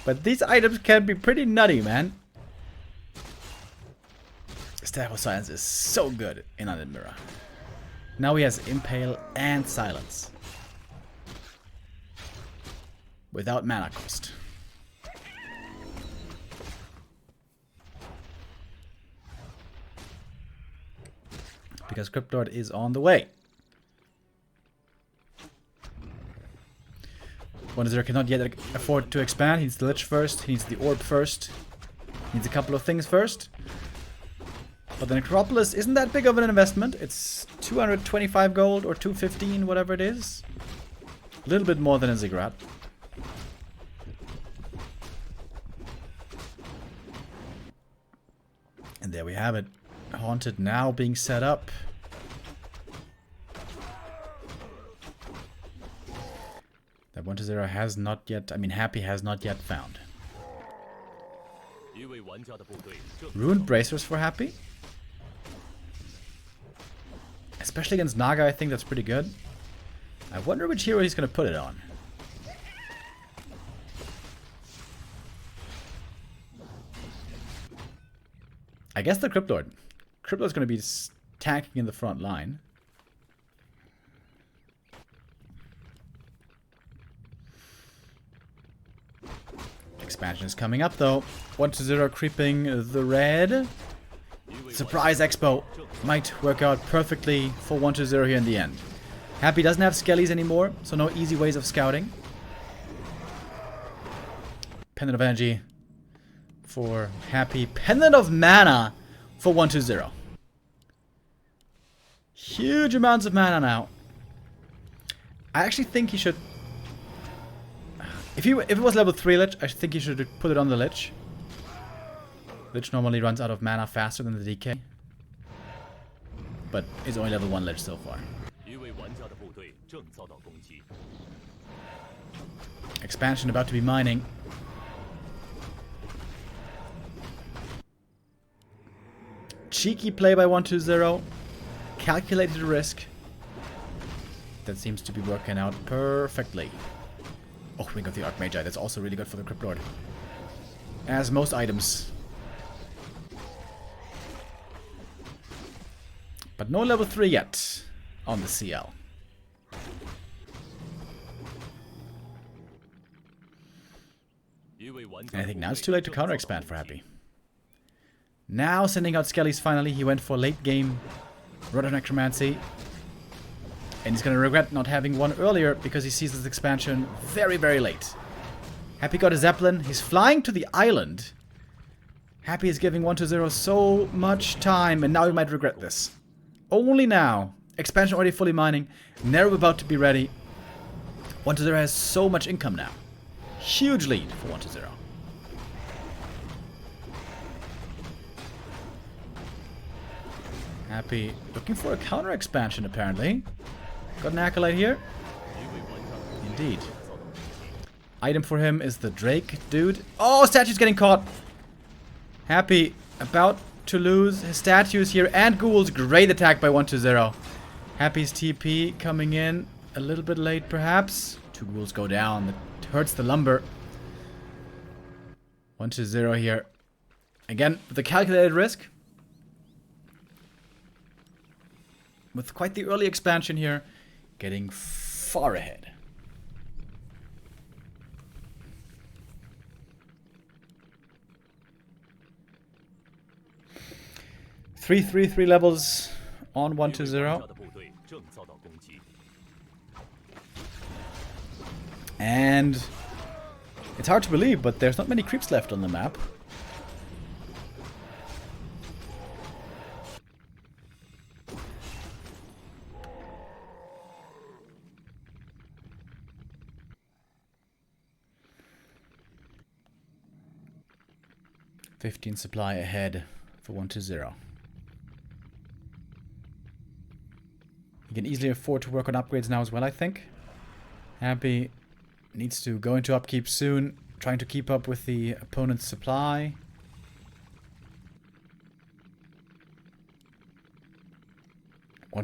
But these items can be pretty nutty, man. Staff of Silence is so good in Undead Mirror. Now he has Impale and Silence. Without mana cost. Because Cryptlord is on the way. 1-0 cannot yet afford to expand. He needs the Lich first. He needs the Orb first. He needs a couple of things first. But the Necropolis isn't that big of an investment. It's 225 gold or 215, whatever it is. A little bit more than a Ziggurat. And there we have it. Haunted now being set up. That 1-0 has not yet, I mean Happy has not yet found. Ruined Bracers for Happy. Especially against Naga, I think that's pretty good. I wonder which hero he's going to put it on. I guess the Cryptlord. Cryptlord's going to be tanking in the front line. Expansion is coming up though. 1-0 creeping the red. Surprise Expo might work out perfectly for 1-0 here in the end. Happy doesn't have Skellies anymore, so no easy ways of scouting. Pendant of Energy for Happy. Pendant of Mana for 1-0. Huge amounts of mana now. I actually think he should... If it was level 3 Lich, I think he should put it on the Lich. Lich normally runs out of mana faster than the DK. But is only level 1 Lich so far. Expansion about to be mining. Cheeky play by 1-0. Calculated risk. That seems to be working out perfectly. Oh, we got the Archmagi. That's also really good for the Cryptlord. As most items. But no level 3 yet on the CL. And I think now it's too late to counter-expand for Happy. Now sending out Skellies finally. He went for late game Rod of Necromancy. And he's going to regret not having one earlier because he sees this expansion very, very late. Happy got a Zeppelin. He's flying to the island. Happy is giving 1-0 so much time, and now he might regret this. Only now. Expansion already fully mining. Nero about to be ready. 1-0 has so much income now. Huge lead for 1-0. Happy looking for a counter expansion apparently. Got an Acolyte here. Indeed. Item for him is the Drake dude. Oh, statue's getting caught. Happy about to lose his statues here and ghouls. Great attack by 1-0. Happy's TP coming in a little bit late perhaps. 2 ghouls go down. That hurts the lumber. 1-0 here. Again, with the calculated risk. With quite the early expansion here. Getting far ahead. Three levels on 1-0. And it's hard to believe, but there's not many creeps left on the map. $15 supply ahead for 1-0. He can easily afford to work on upgrades now as well, I think. Happy needs to go into upkeep soon, trying to keep up with the opponent's supply.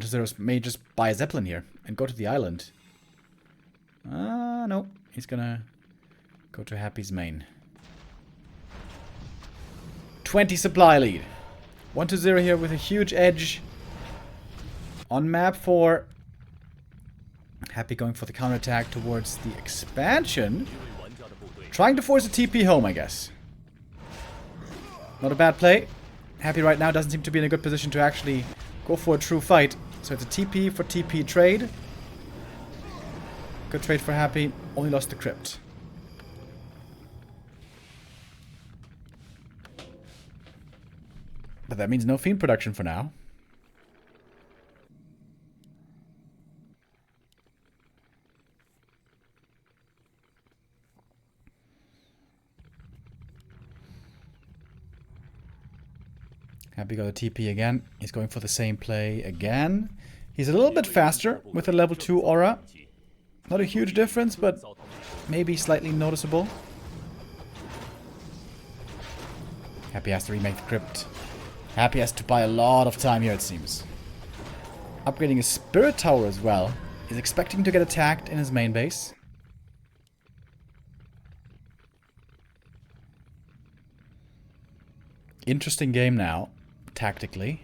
Zero may just buy a Zeppelin here and go to the island. No. He's gonna go to Happy's main. 20 supply lead. 1-0 here with a huge edge on map 4. Happy going for the counterattack towards the expansion. Trying to force a TP home, I guess. Not a bad play. Happy right now doesn't seem to be in a good position to actually go for a true fight. So it's a TP for TP trade. Good trade for Happy. Only lost the crypt. But that means no Fiend production for now. Happy got a TP again. He's going for the same play again. He's a little bit faster with a level 2 aura. Not a huge difference, but maybe slightly noticeable. Happy has to remake the crypt. Happy has to buy a lot of time here, it seems. Upgrading his spirit tower as well. He's expecting to get attacked in his main base. Interesting game now, tactically.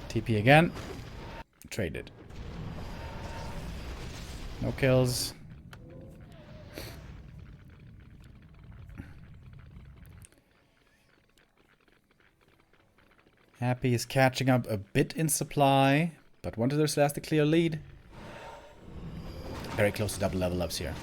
TP again. Traded. No kills. Happy is catching up a bit in supply, but 1-0 still has the clear lead. Very close to double level ups here.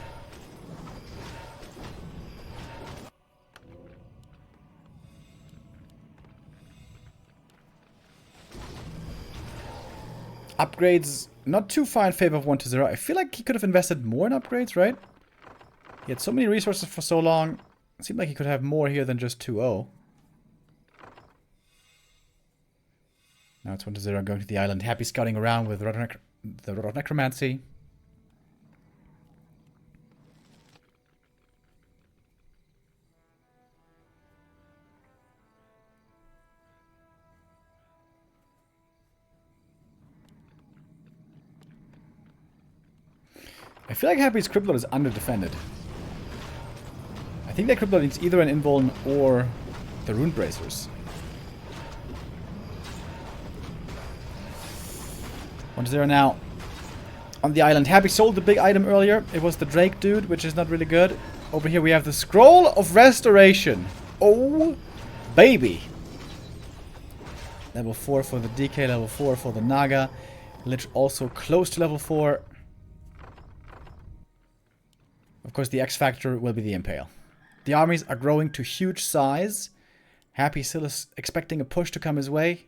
Upgrades, not too far in favor of 1-0. I feel like he could have invested more in upgrades, right? He had so many resources for so long. It seemed like he could have more here than just 2-0. Now it's 1-0 going to the island. Happy scouting around with the Rod Necromancy. I feel like Happy's Cryptlord is under-defended. I think that Cryptlord needs either an Invuln or the Rune Bracers. 1-0 now. On the island. Happy sold the big item earlier. It was the Drake dude, which is not really good. Over here we have the Scroll of Restoration. Oh, baby. Level 4 for the DK, level 4 for the Naga. Lich also close to level 4. Of course, the X Factor will be the Impale. The armies are growing to huge size. Happy still is expecting a push to come his way.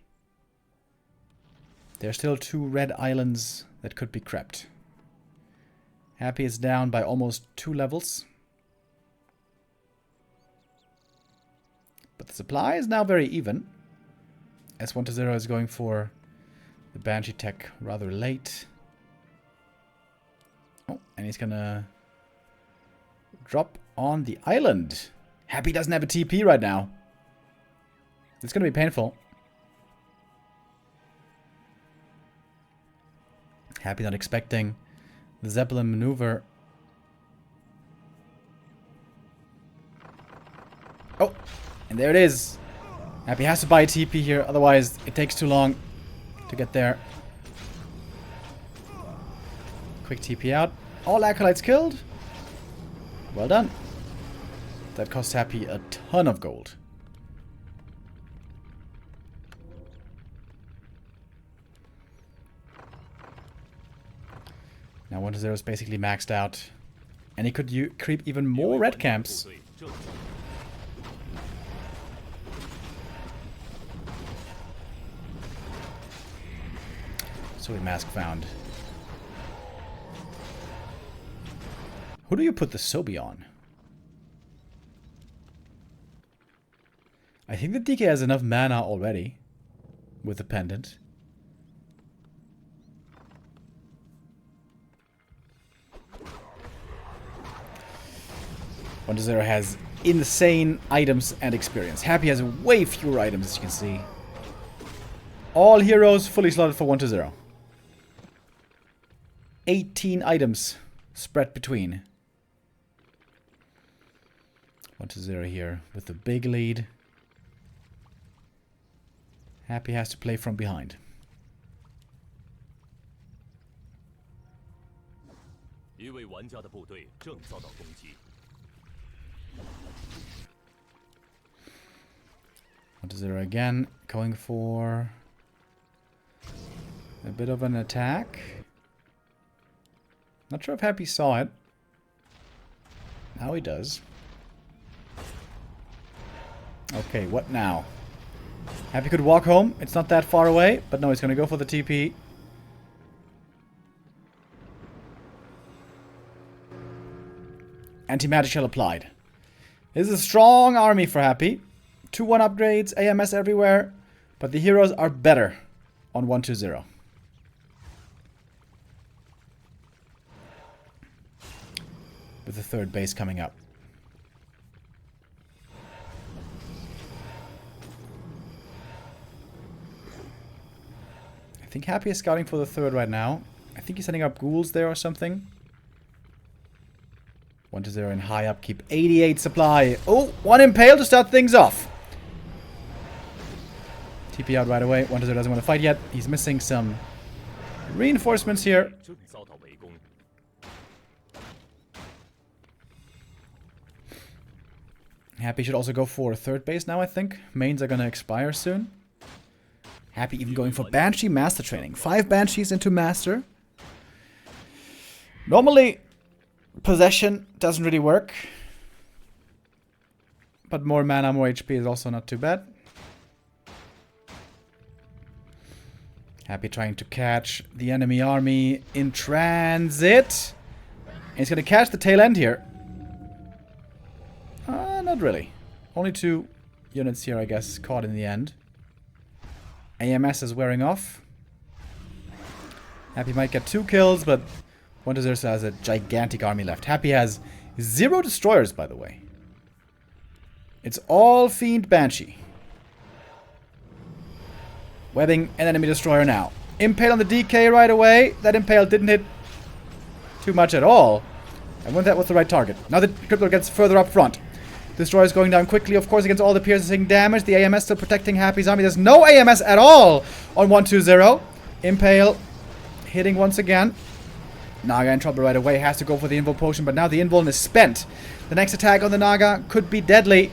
There are still 2 red islands that could be crept. Happy is down by almost 2 levels. But the supply is now very even. As 1-0 is going for the Banshee tech rather late. Oh, and he's gonna drop on the island. Happy doesn't have a TP right now. It's gonna be painful. Happy not expecting the Zeppelin maneuver. Oh, and there it is. Happy has to buy a TP here, otherwise it takes too long to get there. Quick TP out. All acolytes killed. Well done. That cost Happy a ton of gold. Now 1-0 is basically maxed out. And he could creep even more red camps. So mask found. Who do you put the Sobi on? I think the DK has enough mana already with the pendant. One Zero has insane items and experience. Happy has way fewer items, as you can see. All heroes fully slotted for 1-0. 18 items spread between. 1-0 here with the big lead. Happy has to play from behind. One to 0 again, going for a bit of an attack. Not sure if Happy saw it. Now he does. Okay, what now? Happy could walk home. It's not that far away, but no, he's going to go for the TP. Anti-magic shell applied. This is a strong army for Happy. 2-1 upgrades, AMS everywhere, but the heroes are better on 1-2-0. With the third base coming up. I think Happy is scouting for the third right now. I think he's setting up ghouls there or something. 1-0 in high upkeep. 88 supply. Oh, one impale to start things off. TP out right away. 1-0 doesn't want to fight yet. He's missing some reinforcements here. Happy should also go for a third base now, I think. Mains are going to expire soon. Happy even going for Banshee Master Training. 5 Banshees into Master. Normally, Possession doesn't really work. But more mana, more HP is also not too bad. Happy trying to catch the enemy army in transit. And he's going to catch the tail end here. Not really. Only 2 units here, I guess, caught in the end. AMS is wearing off. Happy might get 2 kills, but 1-0 has a gigantic army left. Happy has 0 destroyers, by the way. It's all Fiend Banshee. Webbing an enemy destroyer now. Impale on the DK right away. That Impale didn't hit too much at all. I wonder if that was the right target. Now the Crypto gets further up front. Destroyer's going down quickly, of course, against all the piercing damage. The AMS still protecting Happy's army. There's no AMS at all on 1-2-0. Impale hitting once again. Naga in trouble right away. Has to go for the Invul Potion, but now the Invul is spent. The next attack on the Naga could be deadly.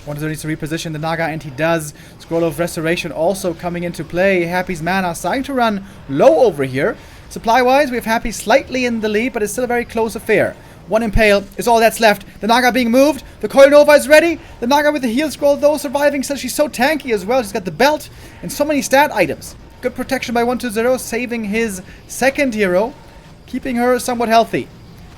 1-0 needs to reposition the Naga, and he does. Scroll of Restoration also coming into play. Happy's mana starting to run low over here. Supply-wise, we have Happy slightly in the lead, but it's still a very close affair. 1 Impale is all that's left. The Naga being moved. The Coil Nova is ready. The Naga with the heal scroll, though, surviving. So she's so tanky as well. She's got the belt and so many stat items. Good protection by 1-2-0, saving his second hero, keeping her somewhat healthy.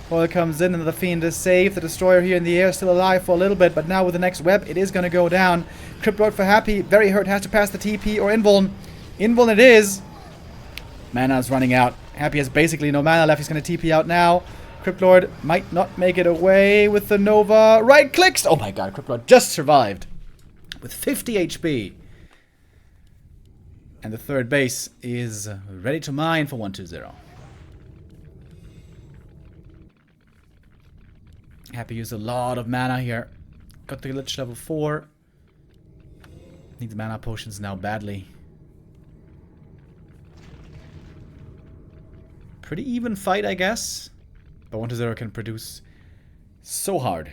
Coil comes in and the Fiend is safe. The Destroyer here in the air still alive for a little bit, but now with the next web, it is going to go down. Cryptoid for Happy. Very hurt. Has to pass the TP or Invuln. Invuln it is. Mana's running out. Happy has basically no mana left. He's going to TP out now. Cryptlord might not make it away with the Nova. Right clicks! Oh my god, Cryptlord just survived. With 50 HP. And the third base is ready to mine for 1-2-0. Happy used a lot of mana here. Got the glitch level 4. Needs mana potions now badly. Pretty even fight, I guess. But 1-0 can produce so hard.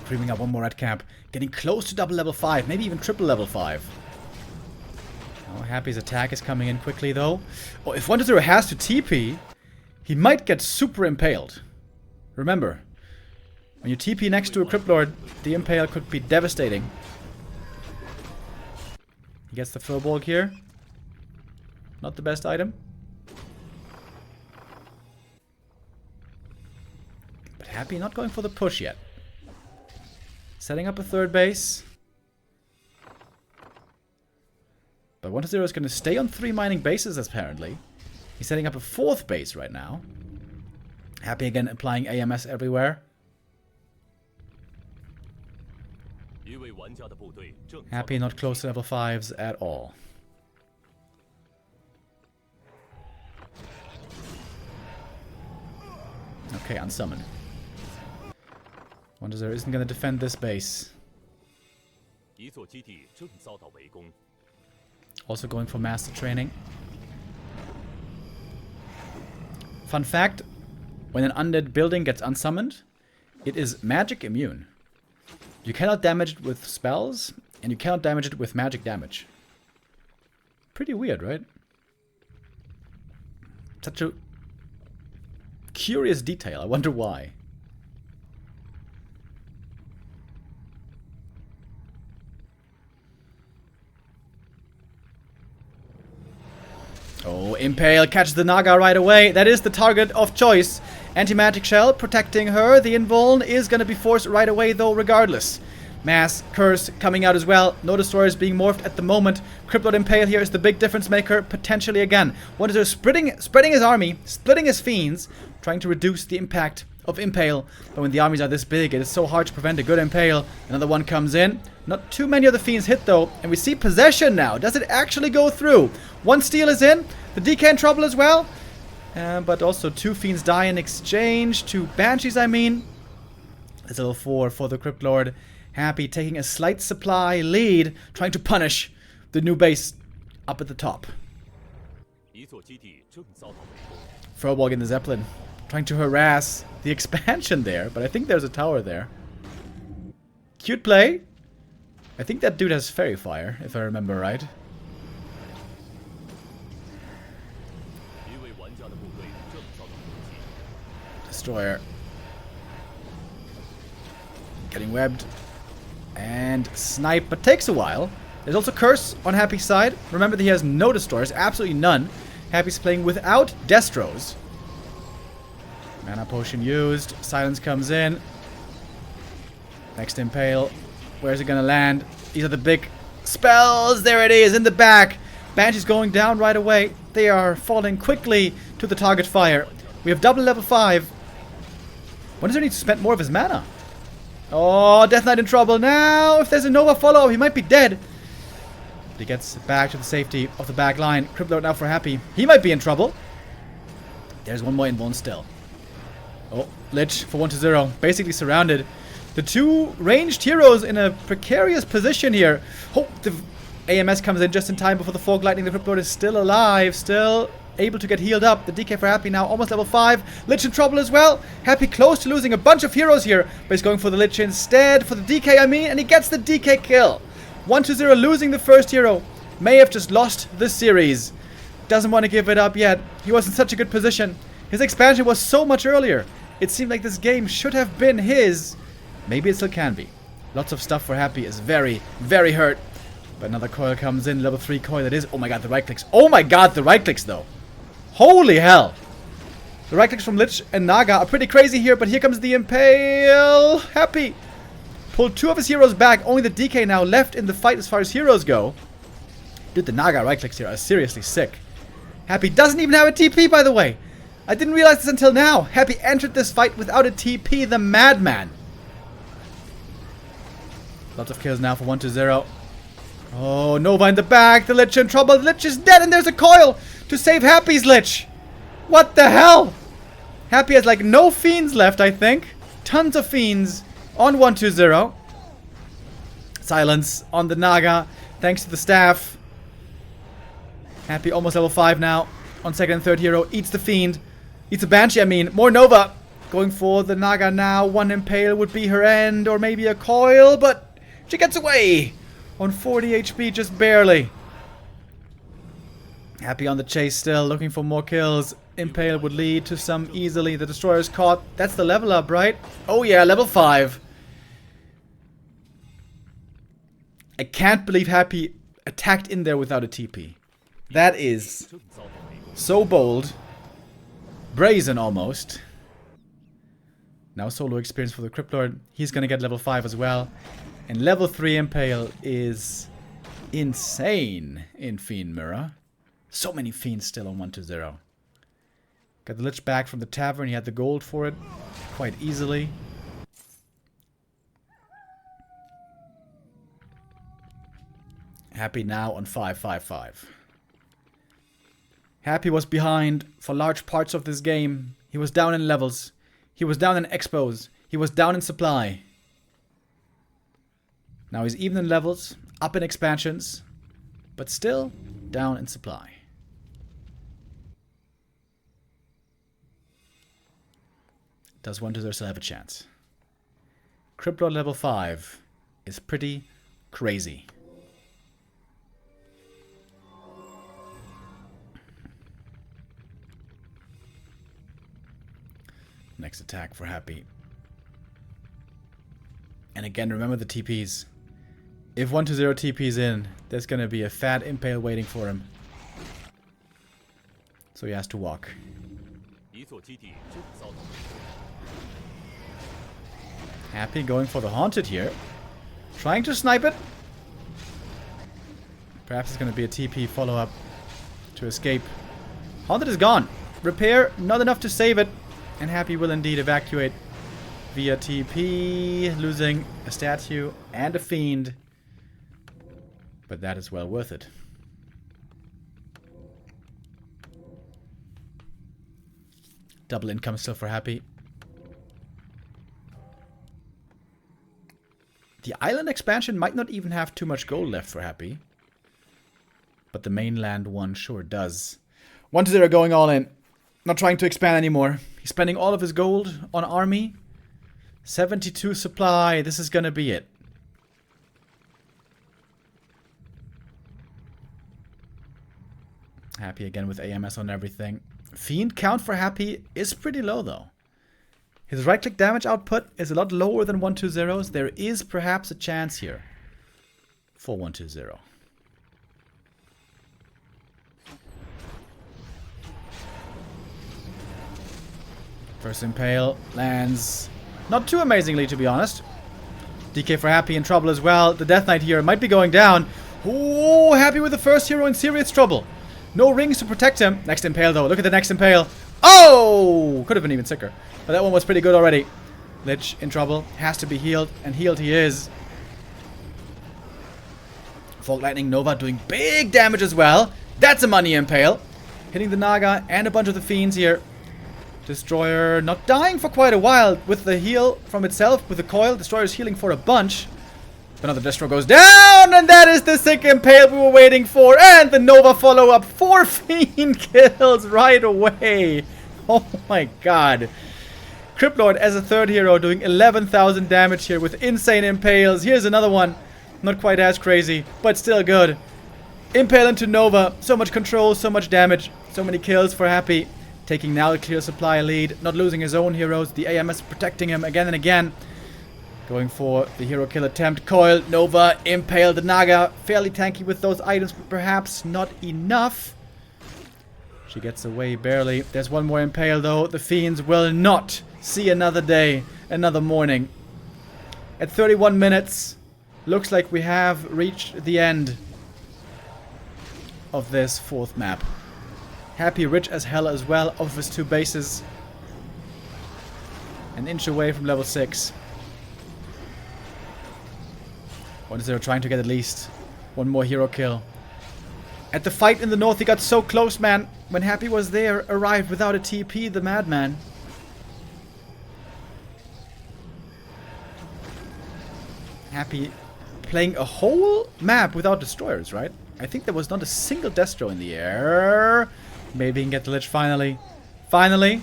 Creeping up one more red cap. Getting close to double level 5. Maybe even triple level 5. Oh, Happy's attack is coming in quickly, though. Oh, if 1-0 has to TP, he might get super impaled. Remember, when you TP next to a Cryptlord, the impale could be devastating. He gets the Furbolg here. Not the best item. But Happy not going for the push yet. Setting up a third base. But 1-0 is going to stay on 3 mining bases, apparently. He's setting up a 4th base right now. Happy again applying AMS everywhere. Happy not close to level 5s at all. Okay, unsummon. 1-0 isn't gonna defend this base. Also going for master training. Fun fact, when an undead building gets unsummoned, it is magic immune. You cannot damage it with spells, and you cannot damage it with magic damage. Pretty weird, right? Such a curious detail. I wonder why. Oh, Impale catches the Naga right away. That is the target of choice. Anti-magic shell protecting her. The invuln is going to be forced right away though regardless. Mass, Curse coming out as well. No Destroyers being morphed at the moment. Crippled Impale here is the big difference maker potentially again. 1-0 spreading his army, splitting his fiends, trying to reduce the impact of Impale. But when the armies are this big, it is so hard to prevent a good Impale. Another one comes in. Not too many of the fiends hit though. And we see possession now. Does it actually go through? One steal is in. The DK in trouble as well. But also 2 fiends die in exchange. 2 banshees, I mean. There's a level 4 for the Crypt Lord. Happy taking a slight supply lead. Trying to punish the new base up at the top. Throwball in the Zeppelin. Trying to harass the expansion there. But I think there's a tower there. Cute play. I think that dude has Fairy Fire, if I remember right. Destroyer. Getting webbed. And snipe, but takes a while. There's also Curse on Happy's side. Remember that he has no Destroyers, absolutely none. Happy's playing without Destros. Mana Potion used. Silence comes in. Next Impale. Where's it gonna land? These are the big spells. There it is in the back. Banshee's going down right away. They are falling quickly to the target fire. We have double level 5. When does he need to spend more of his mana? Oh, Death Knight in trouble now. If there's a Nova follow, he might be dead. But he gets back to the safety of the back line. Crypt Lord now for Happy. He might be in trouble. There's one more invuln still. Oh, Lich for 1-0. Basically surrounded. The 2 ranged heroes in a precarious position here. Hope the AMS comes in just in time before the Fog Lightning. The Crypt Lord is still alive. Still able to get healed up. The DK for Happy now almost level 5. Lich in trouble as well. Happy close to losing a bunch of heroes here. But he's going for the Lich instead. For the DK, I mean. And he gets the DK kill. 1-0 losing the first hero. May have just lost this series. Doesn't want to give it up yet. He was in such a good position. His expansion was so much earlier. It seemed like this game should have been his. Maybe it still can be. Lots of stuff for Happy is very, very hurt. But another coil comes in. Level 3 coil it is. Oh my god, the right clicks. Oh my god, the right clicks though. Holy hell. The right clicks from Lich and Naga are pretty crazy here. But here comes the Impale. Happy. Pulled 2 of his heroes back. Only the DK now left in the fight as far as heroes go. Dude, the Naga right clicks here are seriously sick. Happy doesn't even have a TP, by the way. I didn't realize this until now. Happy entered this fight without a TP, the madman. Lots of kills now for 1-0. Oh, Nova in the back. The Lich in trouble. The Lich is dead and there's a coil to save Happy's Lich. What the hell? Happy has like no fiends left, I think. Tons of fiends on 1-0. Silence on the Naga thanks to the staff. Happy almost level 5 now. On second and third hero. Eats the fiend. Eats a Banshee, I mean. More Nova. Going for the Naga now. One Impale would be her end. Or maybe a coil. But she gets away. On 40 HP, just barely. Happy on the chase still. Looking for more kills. Impale would lead to some easily. The Destroyer's caught. That's the level up, right? Oh yeah, level 5. I can't believe Happy attacked in there without a TP. That is so bold. Brazen almost. Now solo experience for the Crypt Lord. He's gonna get level 5 as well. And level 3 Impale is insane in Fiend Mirror. So many fiends still on 1-0. Got the Lich back from the tavern. He had the gold for it quite easily. Happy now on 5-5-5. Happy was behind for large parts of this game. He was down in levels. He was down in expos. He was down in supply. Now he's even in levels, up in expansions, but still down in supply. Does 1-0 still have a chance? Crypto level 5 is pretty crazy. Next attack for Happy. And again, remember the TPs. If 1-0 TPs in, there's going to be a fat impale waiting for him. So he has to walk. Happy going for the Haunted here. Trying to snipe it. Perhaps it's going to be a TP follow-up to escape. Haunted is gone. Repair, not enough to save it. And Happy will indeed evacuate via TP, losing a statue and a fiend. But that is well worth it. Double income still for Happy. The island expansion might not even have too much gold left for Happy. But the mainland one sure does. 1-0 going all in. Not trying to expand anymore. He's spending all of his gold on army. 72 supply. This is gonna be it. Happy again with AMS on everything. Fiend count for Happy is pretty low though. His right-click damage output is a lot lower than 1-2-0's. There is perhaps a chance here for 1-2-0. First Impale lands not too amazingly, to be honest. DK for Happy in trouble as well. The Death Knight here might be going down. Oh, Happy with the first hero in serious trouble. No rings to protect him. Next Impale though. Look at the next Impale. Oh! Could have been even sicker. But that one was pretty good already. Lich in trouble. Has to be healed. And healed he is. Fog Lightning Nova doing big damage as well. That's a money Impale. Hitting the Naga and a bunch of the Fiends here. Destroyer not dying for quite a while with the heal from itself. With the coil, Destroyer's healing for a bunch. Another Destro goes down, and that is the sick Impale we were waiting for. And the Nova follow-up. 4 Fiend kills right away. Oh my god. Cryptlord as a third hero doing 11,000 damage here with insane Impales. Here's another one. Not quite as crazy, but still good. Impale into Nova. So much control, so much damage. So many kills for Happy. Taking now a clear supply lead. Not losing his own heroes. The AMS protecting him again and again. Going for the hero kill attempt. Coil, Nova, Impale, the Naga. Fairly tanky with those items, but perhaps not enough. She gets away barely. There's one more Impale though. The Fiends will not see another day, another morning. At 31 minutes, looks like we have reached the end of this 4th map. Happy rich as hell as well off his 2 bases. An inch away from level 6. 1-0 trying to get at least one more hero kill. At the fight in the north, he got so close, man. When Happy was there, arrived without a TP, the madman. Happy playing a whole map without destroyers, right? I think there was not a single Destro in the air. Maybe he can get the Lich finally. Finally.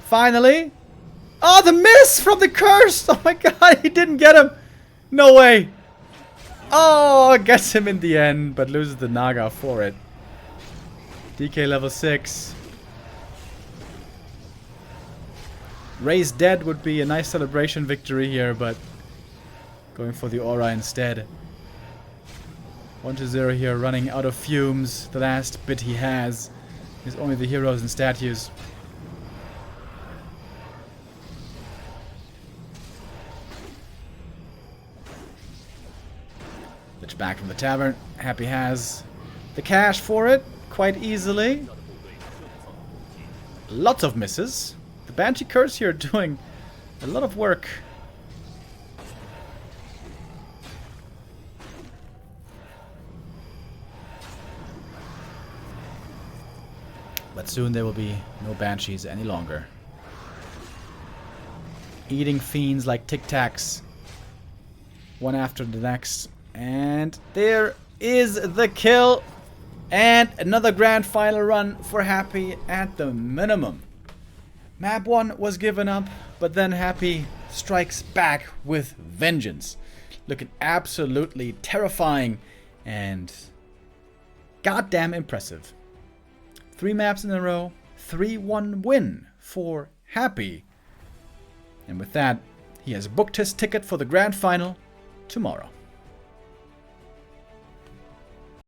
Finally. Oh, the miss from the curse! Oh my god, he didn't get him. No way. Oh, gets him in the end, but loses the Naga for it. DK level 6. Raise dead would be a nice celebration victory here, but going for the aura instead. 1-0 here, running out of fumes. The last bit he has is only the heroes and statues. Lich back from the tavern. Happy has the cash for it quite easily. Lots of misses. The Banshee Curse here doing a lot of work. But soon there will be no Banshees any longer. eating fiends like Tic Tacs. One after the next. And there is the kill. And another grand final run for Happy at the minimum. Map 1 was given up, but then Happy strikes back with vengeance. Looking absolutely terrifying and goddamn impressive. 3 maps in a row, 3-1 win for Happy. And with that, he has booked his ticket for the grand final tomorrow.